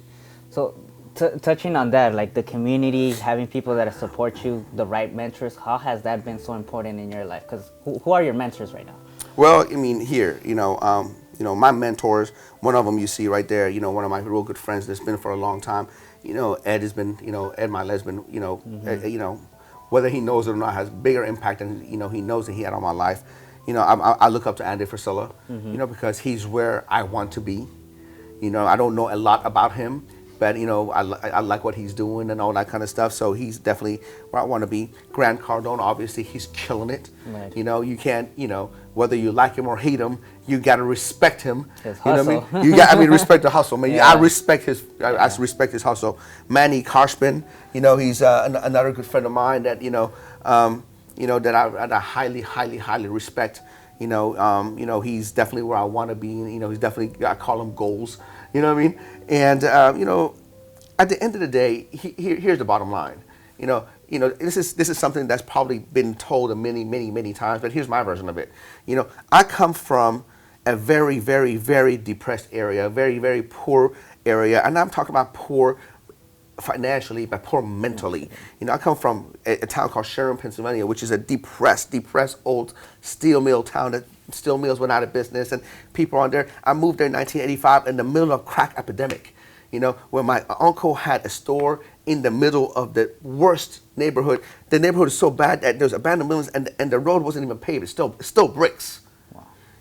Speaker 1: So touching on that, like the community, having people that support you, the right mentors, how has that been so important in your life? Because who are your mentors right now?
Speaker 2: Well, here, my mentors, one of them you see right there, one of my real good friends that's been for a long time, Ed has been, Ed Milet's been, whether he knows it or not, has bigger impact than, he knows that he had on my life. I look up to Andy Frisella, because he's where I want to be. I don't know a lot about him, but I like what he's doing and all that kind of stuff. So he's definitely where I want to be. Grant Cardone, obviously, he's killing it. Right. You can't, whether you like him or hate him, you gotta respect him.
Speaker 1: His hustle.
Speaker 2: What I mean? Respect the hustle, man. Yeah. I respect his hustle. Manny Karshman, he's another good friend of mine that that I highly respect. He's definitely where I want to be. He's definitely, I call him goals. You know what I mean? And at the end of the day, here's the bottom line. This is something that's probably been told many times, but here's my version of it. I come from a very, very, very depressed area, a very, very poor area, and I'm talking about poor financially, but poor mentally. You know, I come from a town called Sharon, Pennsylvania, which is a depressed old steel mill town that steel mills went out of business and people on there. I moved there in 1985 in the middle of crack epidemic, you know, where my uncle had a store in the middle of the worst neighborhood. The neighborhood is so bad that there's abandoned buildings and the road wasn't even paved. It's still bricks.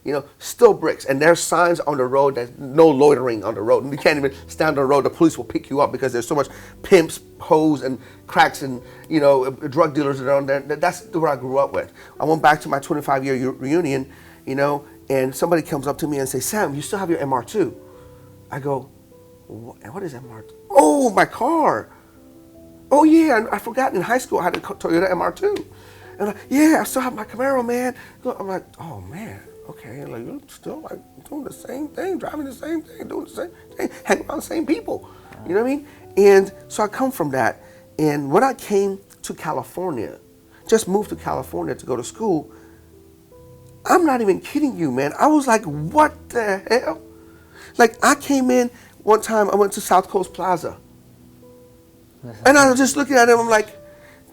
Speaker 2: You know, still bricks. And there's signs on the road that no loitering on the road. And you can't even stand on the road. The police will pick you up because there's so much pimps, hoes, and cracks and, you know, drug dealers that are on there. That's what I grew up with. I went back to my 25-year reunion, you know, and somebody comes up to me and says, Sam, you still have your MR2? I go, what is MR2? Oh, my car. Oh, yeah, I forgot in high school I had a Toyota MR2. And I'm like, yeah, I still have my Camaro, man. I'm like, oh, man. Okay, like you're still like doing the same thing, driving the same thing, doing the same thing, hanging around the same people. You know what I mean? And so I come from that. And when I came to California, just moved to California to go to school, I'm not even kidding you, man. I was like, what the hell? Like I came in one time, I went to South Coast Plaza. And I was just looking at him, I'm like,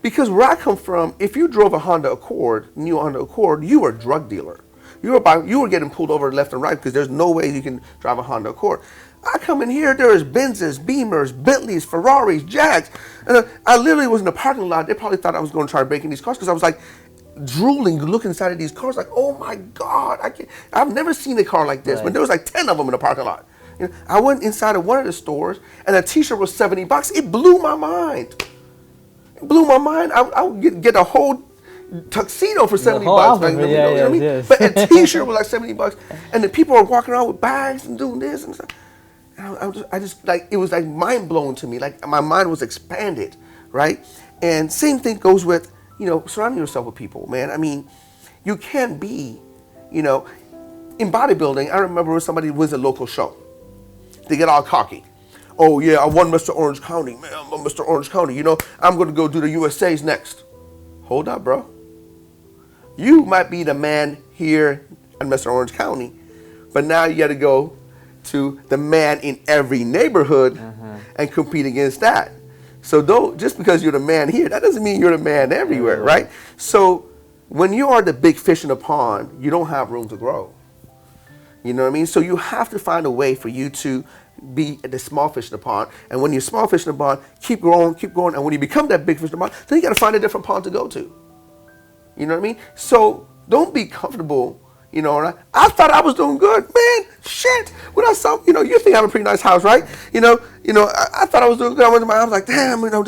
Speaker 2: because where I come from, if you drove a Honda Accord, new Honda Accord, you were a drug dealer. You were getting pulled over left and right because there's no way you can drive a Honda Accord. I come in here, there is Benzes, Beamers, Bentleys, Ferraris, Jags. And I literally was in the parking lot. They probably thought I was going to try breaking these cars because I was like drooling, looking inside of these cars like, oh my God, I've never seen a car like this.
Speaker 1: Right.
Speaker 2: But there was like 10 of them in the parking lot. You know, I went inside of one of the stores and a t-shirt was $70. It blew my mind. It blew my mind. I would get a whole tuxedo for $70. Like, you know what I mean?
Speaker 1: Yes.
Speaker 2: But a t-shirt was like $70, and the people are walking around with bags and doing this and stuff. And I just like, it was like mind blowing to me. Like my mind was expanded, right? And same thing goes with, you know, surrounding yourself with people, man. I mean, you can't be, you know, in bodybuilding. I remember when somebody wins a local show, they get all cocky. Oh yeah, I won Mr. Orange County, man. I'm Mr. Orange County. You know, I'm going to go do the USA's next. Hold up, bro. You might be the man here in Mr. Orange County, but now you got to go to the man in every neighborhood and compete against that. So just because you're the man here, that doesn't mean you're the man everywhere, right? So when you are the big fish in the pond, you don't have room to grow. You know what I mean? So you have to find a way for you to be the small fish in the pond. And when you're small fish in the pond, keep growing. And when you become that big fish in the pond, then you got to find a different pond to go to. You know what I mean? So don't be comfortable, you know. I thought I was doing good, man. Shit. When I saw, you know, you think I have a pretty nice house, right? You know, I thought I was doing good. I went to my house, like, damn, you know,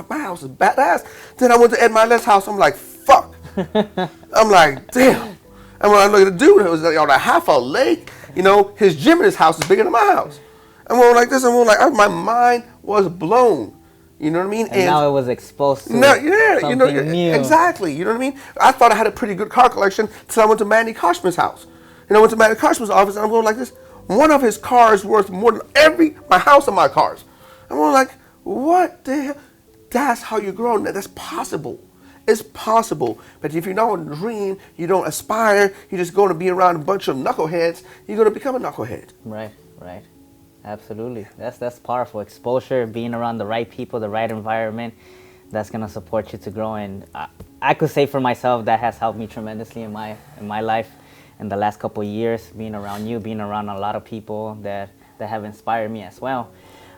Speaker 2: my house is badass. Then I went to Ed Milet's house. I'm like, fuck. I'm like, damn. And when I look at the dude, it was like on a half a lake. You know, his gym in his house is bigger than my house. And we were like this, and we were like, my mind was blown. You know what I mean?
Speaker 1: And now it was exposed to something new.
Speaker 2: Exactly. You know what I mean? I thought I had a pretty good car collection until I went to Manny Koshman's house. And I went to Manny Koshman's office, and I'm going like this. One of his cars worth more than my house and my cars. And we're like, what the hell? That's how you grow. That's possible. It's possible. But if you don't dream, you don't aspire, you're just going to be around a bunch of knuckleheads, you're going to become a knucklehead.
Speaker 1: Right. Absolutely. That's powerful. Exposure, being around the right people, the right environment, that's going to support you to grow. And I could say for myself that has helped me tremendously in my life in the last couple of years, being around you, being around a lot of people that have inspired me as well.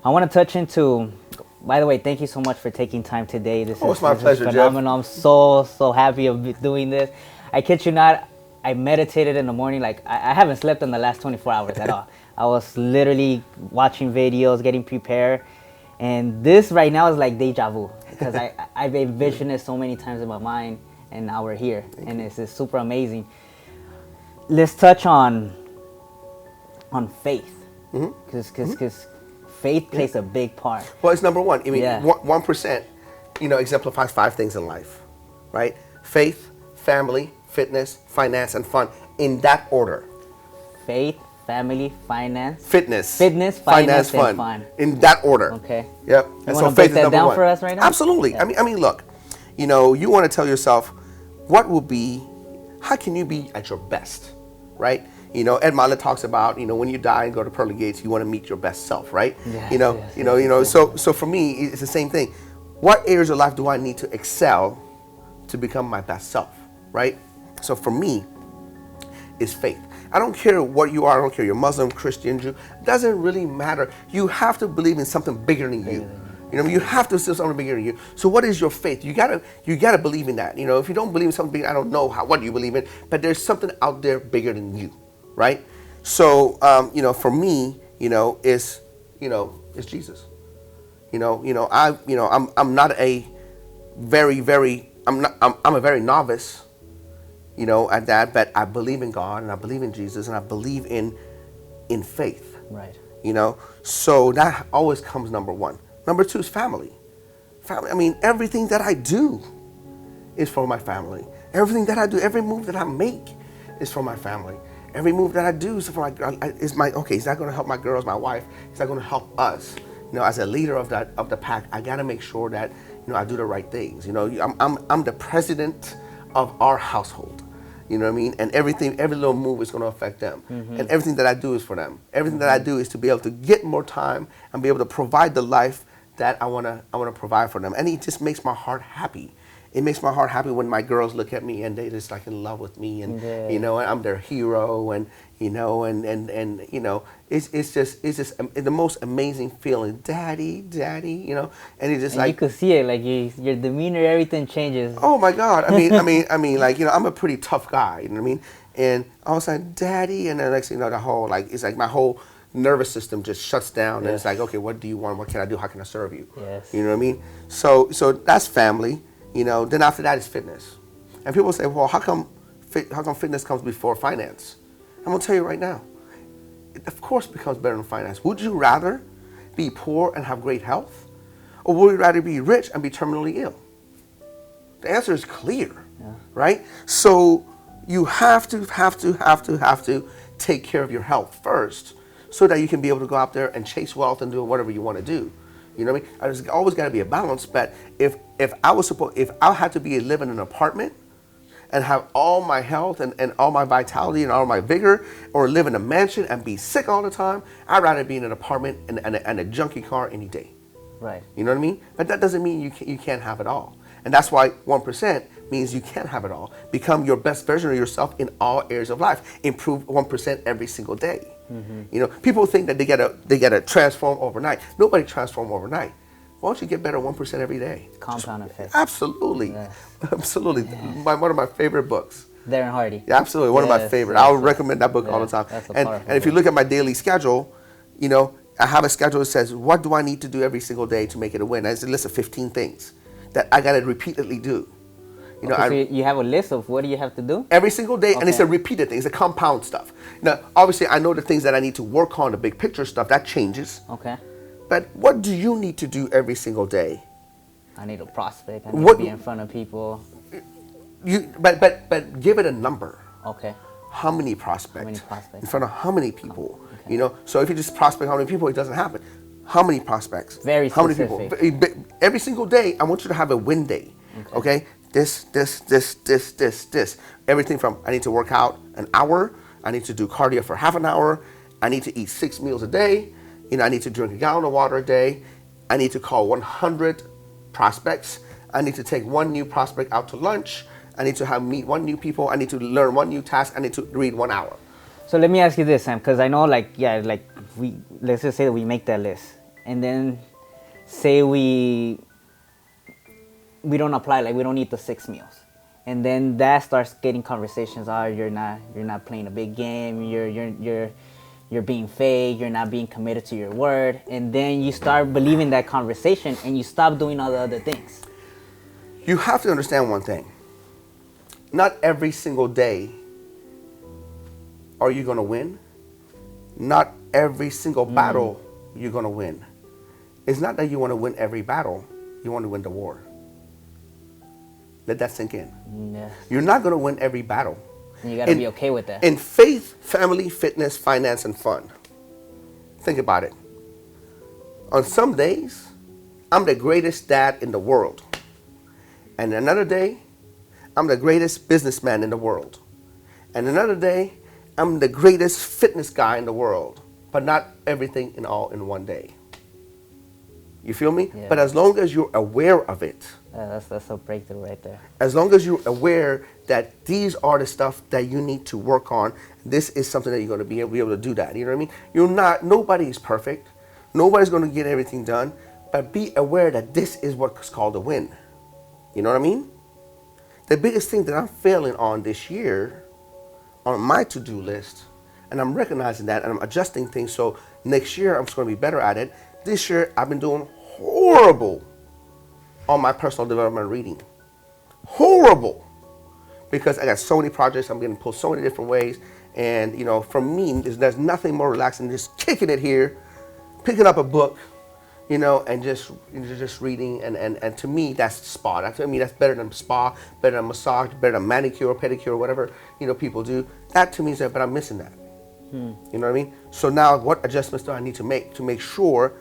Speaker 1: I want to touch into, by the way, thank you so much for taking time today.
Speaker 2: It's my pleasure,
Speaker 1: phenomenal.
Speaker 2: Jeff.
Speaker 1: I'm so happy of doing this. I kid you not, I meditated in the morning. Like I haven't slept in the last 24 hours at all. I was literally watching videos, getting prepared. And this right now is like deja vu because I've envisioned it so many times in my mind, and now we're here. And it's super amazing. Let's touch on faith, because faith plays a big part.
Speaker 2: Well, it's number one. I mean, 1%, exemplifies 5 things in life, right? Faith, family, fitness, finance, and fun, in that order.
Speaker 1: Faith, family, finance,
Speaker 2: fitness,
Speaker 1: finance, and
Speaker 2: fun. In that order.
Speaker 1: Okay.
Speaker 2: Yep.
Speaker 1: You want to break that down for us right now?
Speaker 2: Absolutely. Yeah. I mean, look, you want to tell yourself how can you be at your best, right? Ed Mylett talks about, when you die and go to pearly gates, you want to meet your best self, right?
Speaker 1: Yes,
Speaker 2: So for me, it's the same thing. What areas of life do I need to excel to become my best self, right? So for me, it's faith. I don't care what you are. I don't care you're Muslim, Christian, Jew. It doesn't really matter. You have to believe in something bigger than you. You have to see something bigger than you. So what is your faith? You gotta believe in that. If you don't believe in something bigger, I don't know what you believe in, but there's something out there bigger than you, right? So for me, it's Jesus. I'm not a I'm a very novice, at that, but I believe in God and I believe in Jesus and I believe in faith.
Speaker 1: Right.
Speaker 2: So that always comes number one. Number two is family. Family. I mean, everything that I do is for my family. Everything that I do, every move that I make is for my family. Every move that I do is for is that going to help my girls, my wife? Is that going to help us? As a leader of the pack, I got to make sure that I do the right things. I'm the president of our household. You know what I mean? And every little move is going to affect them. Mm-hmm. And everything that I do is for them. Everything that I do is to be able to get more time and be able to provide the life that I want to provide for them. And it just makes my heart happy. It makes my heart happy when my girls look at me and they just like in love with me, and I'm their hero, and it's just the most amazing feeling, daddy, and it's just
Speaker 1: and you could see it, like your demeanor, everything changes.
Speaker 2: Oh my God! I'm a pretty tough guy, you know what I mean? And all of a sudden, daddy, and then next thing the whole it's like my whole nervous system just shuts down, and it's like, okay, what do you want? What can I do? How can I serve you?
Speaker 1: Yes.
Speaker 2: You know what I mean? So that's family. Then after that is fitness. And people say, well, how come fitness comes before finance? I'm going to tell you right now, it of course becomes better than finance. Would you rather be poor and have great health? Or would you rather be rich and be terminally ill? The answer is clear, right? So you have to take care of your health first so that you can be able to go out there and chase wealth and do whatever you want to do. You know what I mean? There's always got to be a balance. But if I had to live in an apartment and have all my health and all my vitality and all my vigor, or live in a mansion and be sick all the time, I'd rather be in an apartment and a junky car any day.
Speaker 1: Right.
Speaker 2: You know what I mean? But that doesn't mean you can't have it all. And that's why 1% means you can have it all. Become your best version of yourself in all areas of life. Improve 1% every single day. Mm-hmm. People think that they gotta transform overnight. Nobody transforms overnight. Why don't you get better 1% every day?
Speaker 1: Compound effect.
Speaker 2: Absolutely. Yes. Absolutely. Yes. One of my favorite books.
Speaker 1: Darren Hardy.
Speaker 2: Yeah, absolutely. One of my favorite. I would recommend that book all the time. And if you look at my daily schedule, I have a schedule that says, what do I need to do every single day to make it a win? It's a list of 15 things that I got to repeatedly do.
Speaker 1: So you have a list of what do you have to do?
Speaker 2: Every single day, and it's a repeated thing. It's a compound stuff. Now, obviously, I know the things that I need to work on, the big picture stuff, that changes.
Speaker 1: Okay.
Speaker 2: But what do you need to do every single day?
Speaker 1: I need a prospect. I need to be in front of people.
Speaker 2: But give it a number.
Speaker 1: Okay.
Speaker 2: How many prospects?
Speaker 1: How many prospects?
Speaker 2: In front of how many people? Okay. So if you just prospect how many people, it doesn't happen. How many prospects?
Speaker 1: Very specific.
Speaker 2: How many people? Every single day, I want you to have a win day. Okay? This. Everything from I need to work out an hour, I need to do cardio for half an hour, I need to eat 6 meals a day, I need to drink a gallon of water a day, I need to call 100 prospects, I need to take one new prospect out to lunch, I need to meet one new people, I need to learn one new task, I need to read 1 hour.
Speaker 1: So let me ask you this, Sam, because I know let's just say that we make that list, and then say we don't apply, we don't eat the 6 meals, and then that starts getting conversations. You're not playing a big game. You're being fake. You're not being committed to your word, and then you start believing that conversation, and you stop doing all the other things.
Speaker 2: You have to understand one thing. Not every single day are you going to win. Not every single battle you're going to win. It's not that you want to win every battle. You want to win the war. Let that sink in.
Speaker 1: Yes.
Speaker 2: You're not going to win every battle.
Speaker 1: And you got to be okay with that.
Speaker 2: In faith, family, fitness, finance, and fun. Think about it. On some days, I'm the greatest dad in the world. And another day, I'm the greatest businessman in the world. And another day, I'm the greatest fitness guy in the world, but not everything in one day. You feel me?
Speaker 1: Yeah.
Speaker 2: But as long as you're aware of it,
Speaker 1: that's a breakthrough right there.
Speaker 2: as long as you're aware that these are the stuff that you need to work on, this is something that you're going to be able to do that. You know what I mean? Nobody's perfect. Nobody's going to get everything done, but be aware that this is what's called a win. You know what I mean? The biggest thing that I'm failing on this year on my to-do list, and I'm recognizing that and I'm adjusting things so next year I'm just going to be better at it. This year I've been doing horrible on my personal development reading. Horrible. Because I got so many projects, I'm getting pulled so many different ways, and for me, there's nothing more relaxing than just kicking it here, picking up a book, and just reading, and to me that's spa. To me that's better than spa, better than massage, better than manicure, pedicure, whatever people do. That to me is that, but I'm missing that. You know what I mean? So now, what adjustments do I need to make sure,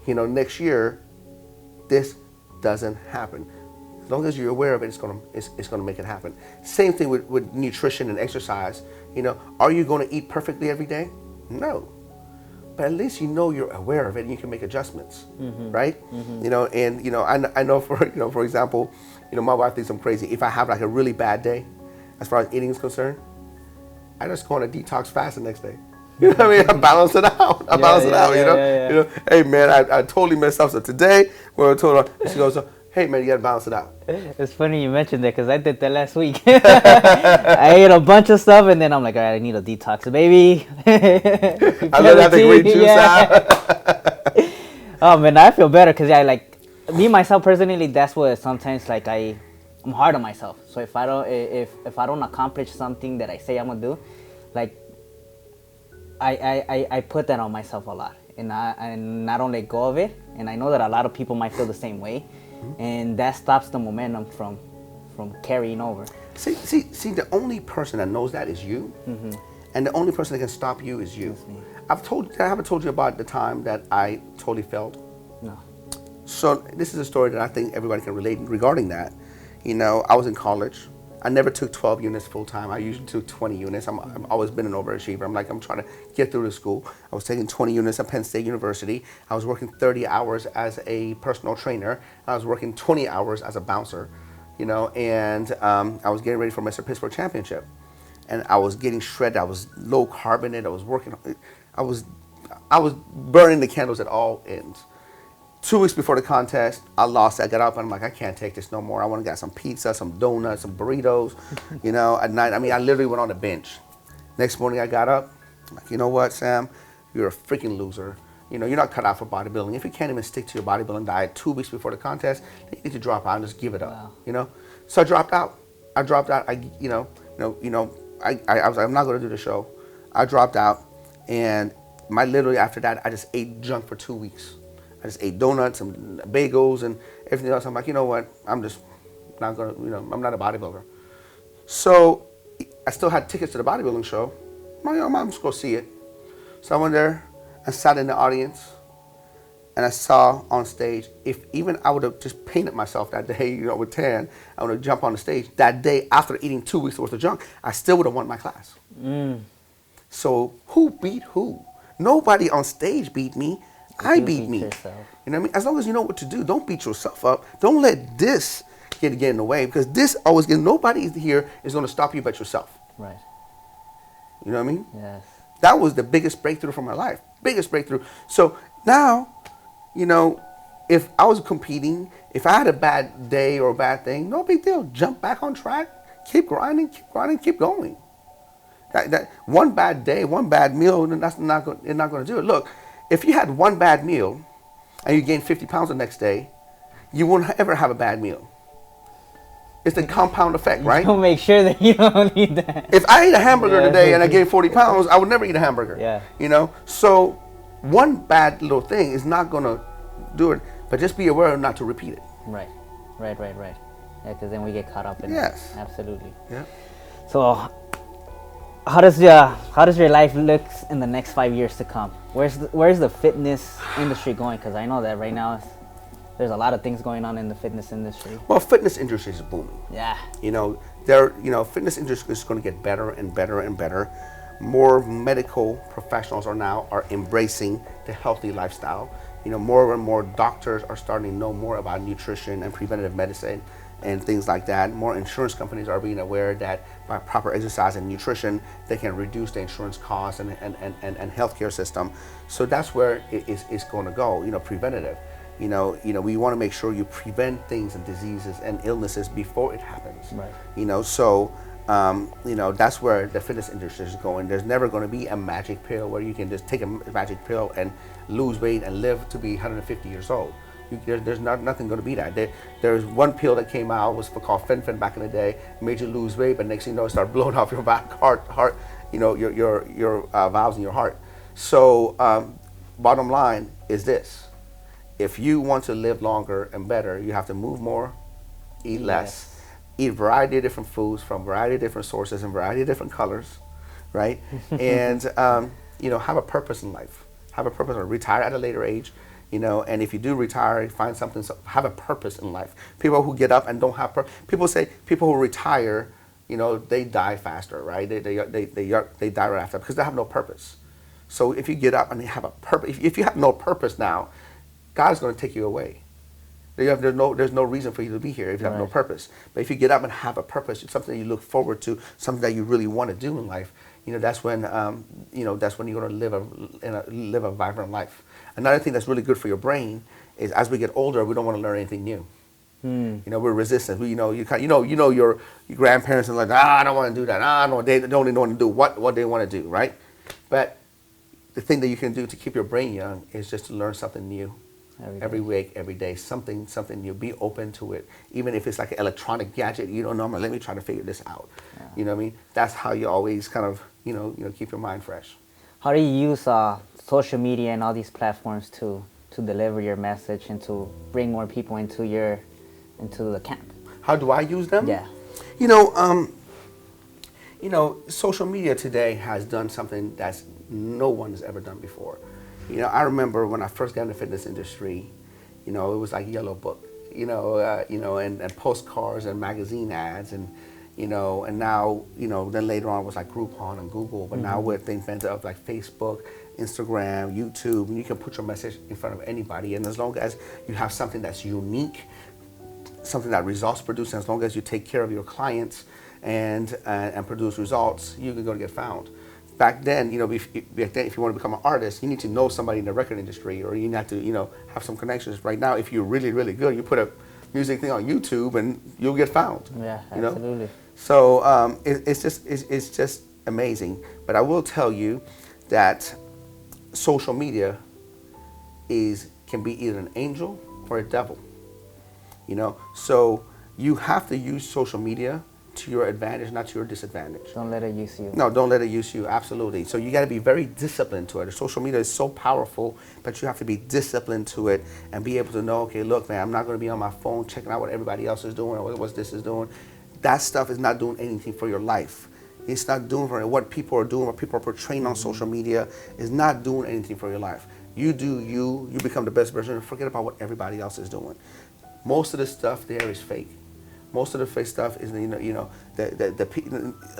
Speaker 2: next year, this doesn't happen? As long as you're aware of it, it's gonna make it happen. Same thing with nutrition and exercise. Are you going to eat perfectly every day? No. But at least you're aware of it and you can make adjustments, right? I know for example, my wife thinks I'm crazy. If I have like a really bad day, as far as eating is concerned, I just go on a detox fast the next day. You know what I mean? I balance it out. Hey man, I totally messed up. So today, when I told her, she goes, hey man, you gotta balance it out.
Speaker 1: It's funny you mentioned that because I did that last week. I ate a bunch of stuff and then I'm like, all right, I need a detox, baby.
Speaker 2: I let out the green juice out.
Speaker 1: Oh man, I feel better because me myself personally, that's what sometimes I'm hard on myself. So if I don't accomplish something that I say I'm gonna do, I put that on myself a lot, and I don't let go of it. And I know that a lot of people might feel the same way. And that stops the momentum from carrying over.
Speaker 2: See, the only person that knows that is you, and the only person that can stop you is you. I haven't told you about the time that I totally failed.
Speaker 1: No.
Speaker 2: So this is a story that I think everybody can relate regarding that. I was in college. I never took 12 units full time. I usually took 20 units. I've always been an overachiever. I'm trying to get through the school. I was taking 20 units at Penn State University. I was working 30 hours as a personal trainer. I was working 20 hours as a bouncer, and I was getting ready for Mr. Pittsburgh Championship. And I was getting shredded. I was low carbonate. I was working. I was burning the candles at all ends. 2 weeks before the contest, I lost. I got up and I'm like, I can't take this no more. I want to get some pizza, some donuts, some burritos, at night. I literally went on the bench. Next morning I got up. I'm like, you know what, Sam? You're a freaking loser. You're not cut out for bodybuilding. If you can't even stick to your bodybuilding diet 2 weeks before the contest, then you need to drop out and just give it up.
Speaker 1: Wow.
Speaker 2: So I dropped out. I was like, I'm not going to do the show. I dropped out, and literally after that, I just ate junk for 2 weeks. I just ate donuts and bagels and everything else. I'm like, you know what? I'm just not going to, I'm not a bodybuilder. So I still had tickets to the bodybuilding show. I'm just going to see it. So I went there and sat in the audience, and I saw on stage, if even I would have just painted myself that day, with tan, I would have jumped on the stage that day after eating 2 weeks worth of junk, I still would have won my class. So who beat who? Nobody on stage beat me. I beat me.
Speaker 1: Yourself.
Speaker 2: You know what I mean? As long as you know what to do, don't beat yourself up. Don't let this get in the way, because this always gets, nobody here is going to stop you but yourself.
Speaker 1: Right.
Speaker 2: You know what I mean?
Speaker 1: Yes.
Speaker 2: That was the biggest breakthrough for my life. Biggest breakthrough. So now, if I was competing, if I had a bad day or a bad thing, no big deal. Jump back on track. Keep grinding, keep going. That one bad day, one bad meal, that's not going to do it. Look, if you had one bad meal and you gained 50 pounds the next day, you won't ever have a bad meal. It's the compound effect, right?
Speaker 1: Don't make sure that you don't need that.
Speaker 2: If I ate a hamburger today and I gained 40 pounds, I would never eat a hamburger.
Speaker 1: Yeah.
Speaker 2: So one bad little thing is not going to do it, but just be aware not to repeat it.
Speaker 1: Right. Yeah, because then we get caught up in it. Absolutely.
Speaker 2: Yeah.
Speaker 1: So how does your life look in the next 5 years to come? Where's the fitness industry going? Because I know that right now there's a lot of things going on in the fitness industry.
Speaker 2: Well, fitness industry is booming.
Speaker 1: Yeah.
Speaker 2: Fitness industry is going to get better and better and better. more medical professionals are embracing the healthy lifestyle. More and more doctors are starting to know more about nutrition and preventative medicine and things like that. More insurance companies are being aware that by proper exercise and nutrition, they can reduce the insurance costs and healthcare system. So that's where it's going to go. Preventative. We want to make sure you prevent things and diseases and illnesses before it happens.
Speaker 1: Right.
Speaker 2: So that's where the fitness industry is going. There's never going to be a magic pill where you can just take a magic pill and lose weight and live to be 150 years old. There's nothing going to be that. There's one pill that came out was called Fen back in the day, made you lose weight, but next thing you know, it started blowing off your heart, your valves in your heart. So bottom line is this: if you want to live longer and better, you have to move more, eat less, eat a variety of different foods from a variety of different sources and a variety of different colors, right? And have a purpose in life. Have a purpose. Retire at a later age. And if you do retire, find something, have a purpose in life. People who get up and don't have purpose, people say people who retire, they die faster, right? They die right after because they have no purpose. So if you get up and you have a purpose, if you have no purpose now, God's going to take you away. There's no reason for you to be here if you have no purpose. But if you get up and have a purpose, it's something that you look forward to, something that you really want to do in life, that's when you're going to live a vibrant life. Another thing that's really good for your brain is as we get older, we don't want to learn anything new. We're resistant. Your grandparents are like, I don't want to do that. No, they don't want to do what they want to do, right? But the thing that you can do to keep your brain young is just to learn something new. Every week, every day, something new. Be open to it. Even if it's like an electronic gadget, you don't know, let me try to figure this out. Yeah. You know what I mean? That's how you always kind of, keep your mind fresh.
Speaker 1: How do you use social media and all these platforms to deliver your message and to bring more people into the camp?
Speaker 2: How do I use them?
Speaker 1: Yeah.
Speaker 2: Social media today has done something that's no one has ever done before. I remember when I first got in the fitness industry, it was like Yellow Book, and postcards and magazine ads and now, then later on it was like Groupon and Google, but now we're things of like Facebook, Instagram, YouTube, and you can put your message in front of anybody. And as long as you have something that's unique, something that results produce, and as long as you take care of your clients and produce results, you're going to get found. Back then, if you want to become an artist, you need to know somebody in the record industry, or you have to, have some connections. Right now, if you're really, really good, you put a music thing on YouTube and you'll get found.
Speaker 1: Yeah, absolutely.
Speaker 2: So it's just amazing. But I will tell you that social media can be either an angel or a devil. So you have to use social media to your advantage, not to your disadvantage.
Speaker 1: Don't let it use you.
Speaker 2: No, don't let it use you, absolutely. So you got to be very disciplined to it. Social media is so powerful, but you have to be disciplined to it and be able to know, okay, look, man, I'm not going to be on my phone checking out what everybody else is doing or what this is doing. That stuff is not doing anything for your life. It's not doing for what people are doing, what people are portraying on social media is not doing anything for your life. You do you become the best version, forget about what everybody else is doing. Most of the stuff there is fake. Most of the fake stuff is, a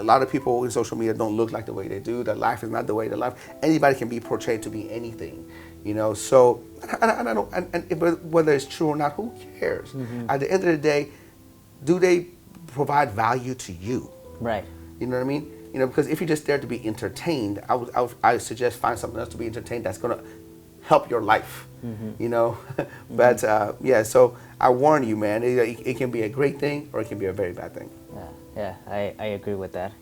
Speaker 2: lot of people in social media don't look like the way they do. Their life is not the way they live. Anybody can be portrayed to be anything, So, whether it's true or not, who cares? At the end of the day, do they provide value to you?
Speaker 1: Right.
Speaker 2: You know what I mean? Because if you're just there to be entertained, I would suggest find something else to be entertained that's going to help your life, But so I warn you, man, it can be a great thing or it can be a very bad thing.
Speaker 1: Yeah, I agree with that.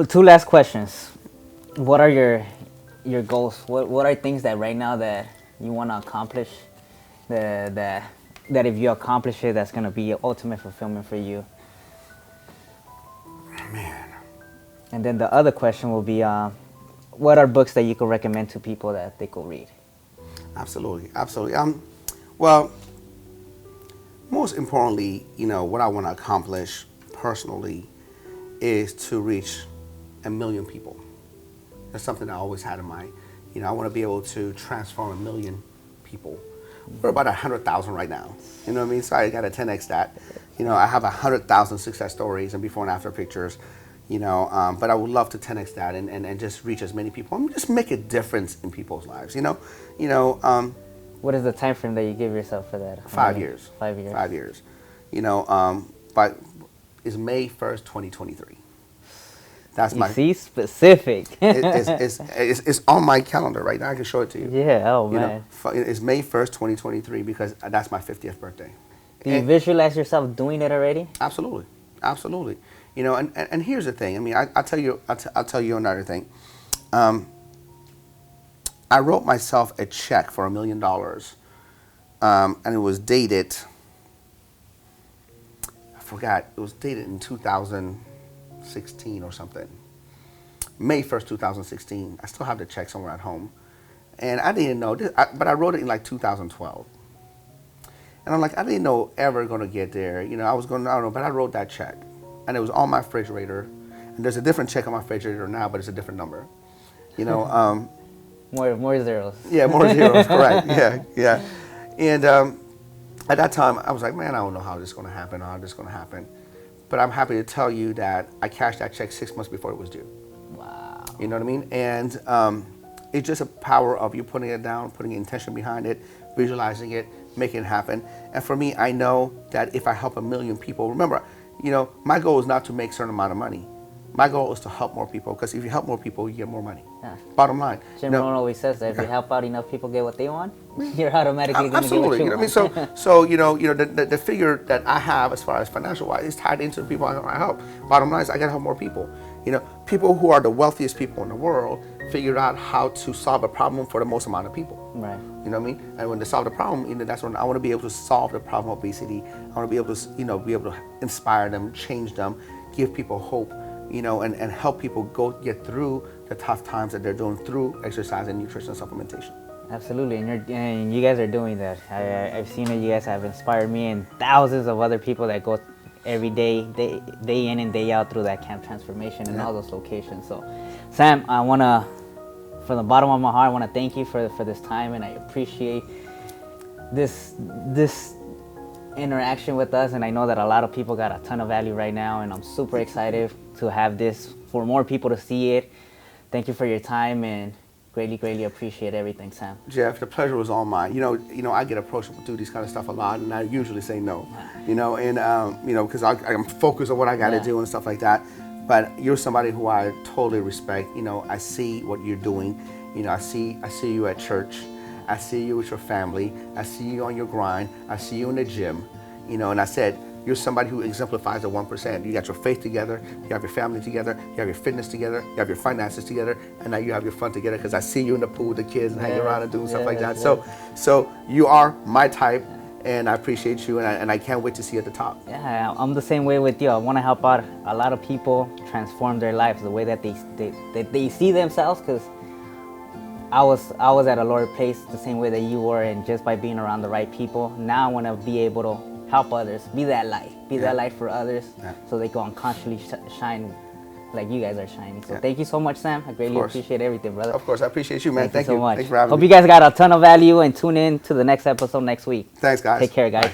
Speaker 1: Two last questions. What are your goals? What are things that right now that you want to accomplish? That if you accomplish it, that's going to be ultimate fulfillment for you.
Speaker 2: Man.
Speaker 1: And then the other question will be, what are books that you could recommend to people that they could read?
Speaker 2: Absolutely. Well, most importantly, what I want to accomplish personally is to reach 1 million people. That's something I always had in mind. I want to be able to transform 1 million people. We're about 100,000 right now. You know what I mean? So I got to 10x that. I have 100,000 success stories and before and after pictures. But I would love to 10x that and just reach as many people and just make a difference in people's lives.
Speaker 1: What is the time frame that you give yourself for that?
Speaker 2: 5 years.
Speaker 1: 5 years.
Speaker 2: 5 years. But it's May 1st, 2023. That's
Speaker 1: You see, specific.
Speaker 2: It's on my calendar right now. I can show it to you.
Speaker 1: Yeah. Oh man.
Speaker 2: It's May 1st, 2023 because that's my 50th birthday.
Speaker 1: Do you visualize yourself doing it already?
Speaker 2: Absolutely, absolutely. And here's the thing. I mean, I'll tell you another thing. I wrote myself a check for $1 million, and it was dated. I forgot. It was dated in 2016 or something. May 1st, 2016. I still have the check somewhere at home, and I didn't know this, but I wrote it in like 2012. And I'm like, I didn't know ever gonna get there. I don't know, but I wrote that check, and it was on my refrigerator. And there's a different check on my refrigerator now, but it's a different number.
Speaker 1: More zeros.
Speaker 2: Yeah, more zeros, correct. Yeah. And at that time, I was like, man, I don't know how this is going to happen, But I'm happy to tell you that I cashed that check 6 months before it was due.
Speaker 1: Wow.
Speaker 2: You know what I mean? And it's just a power of you putting it down, putting intention behind it, visualizing it, making it happen. And for me, I know that if I help 1 million people, remember, my goal is not to make a certain amount of money. My goal is to help more people, because if you help more people, you get more money. Yeah. Bottom line.
Speaker 1: Jim Rohn always says that if you help out enough people get what they want, you're automatically going to get what you want.
Speaker 2: The figure that I have as far as financial wise is tied into the people I help. Bottom line is I got to help more people. People who are the wealthiest people in the world figured out how to solve a problem for the most amount of people.
Speaker 1: Right.
Speaker 2: You know what I mean? And when they solve the problem, that's when I want to be able to solve the problem of obesity. I want to be able to, be able to inspire them, change them, give people hope. And help people get through the tough times that they're doing through exercise and nutrition and supplementation.
Speaker 1: Absolutely, and you guys are doing that. I've seen it. You guys have inspired me and thousands of other people that go every day in and day out through that camp transformation and all those locations. So, Sam, I want to, from the bottom of my heart, I want to thank you for this time, and I appreciate this interaction with us, and I know that a lot of people got a ton of value right now, and I'm super excited to have this for more people to see it. Thank you for your time, and greatly appreciate everything, Sam.
Speaker 2: Jeff, the pleasure was all mine. I get approached to do these kind of stuff a lot, and I usually say no. Because I'm focused on what I got to do and stuff like that. But you're somebody who I totally respect. I see what you're doing. I see you at church. I see you with your family. I see you on your grind. I see you in the gym. And I said, you're somebody who exemplifies the 1%. You got your faith together. You have your family together. You have your fitness together. You have your finances together. And now you have your fun together, because I see you in the pool with the kids and hanging around and doing stuff like that. So you are my type, and I appreciate you, and I can't wait to see you at the top.
Speaker 1: Yeah, I'm the same way with you. I want to help out a lot of people transform their lives, the way that they see themselves, because I was at a lower place the same way that you were, and just by being around the right people, now I want to be able to help others, be that light for others, so they go and constantly shine like you guys are shining. So thank you so much, Sam. I greatly appreciate everything, brother.
Speaker 2: Of course, I appreciate you, man.
Speaker 1: Thank you so much.
Speaker 2: Thanks for having me.
Speaker 1: Hope you guys got a ton of value, and tune in to the next episode next week.
Speaker 2: Thanks, guys.
Speaker 1: Take care, guys.
Speaker 2: Bye.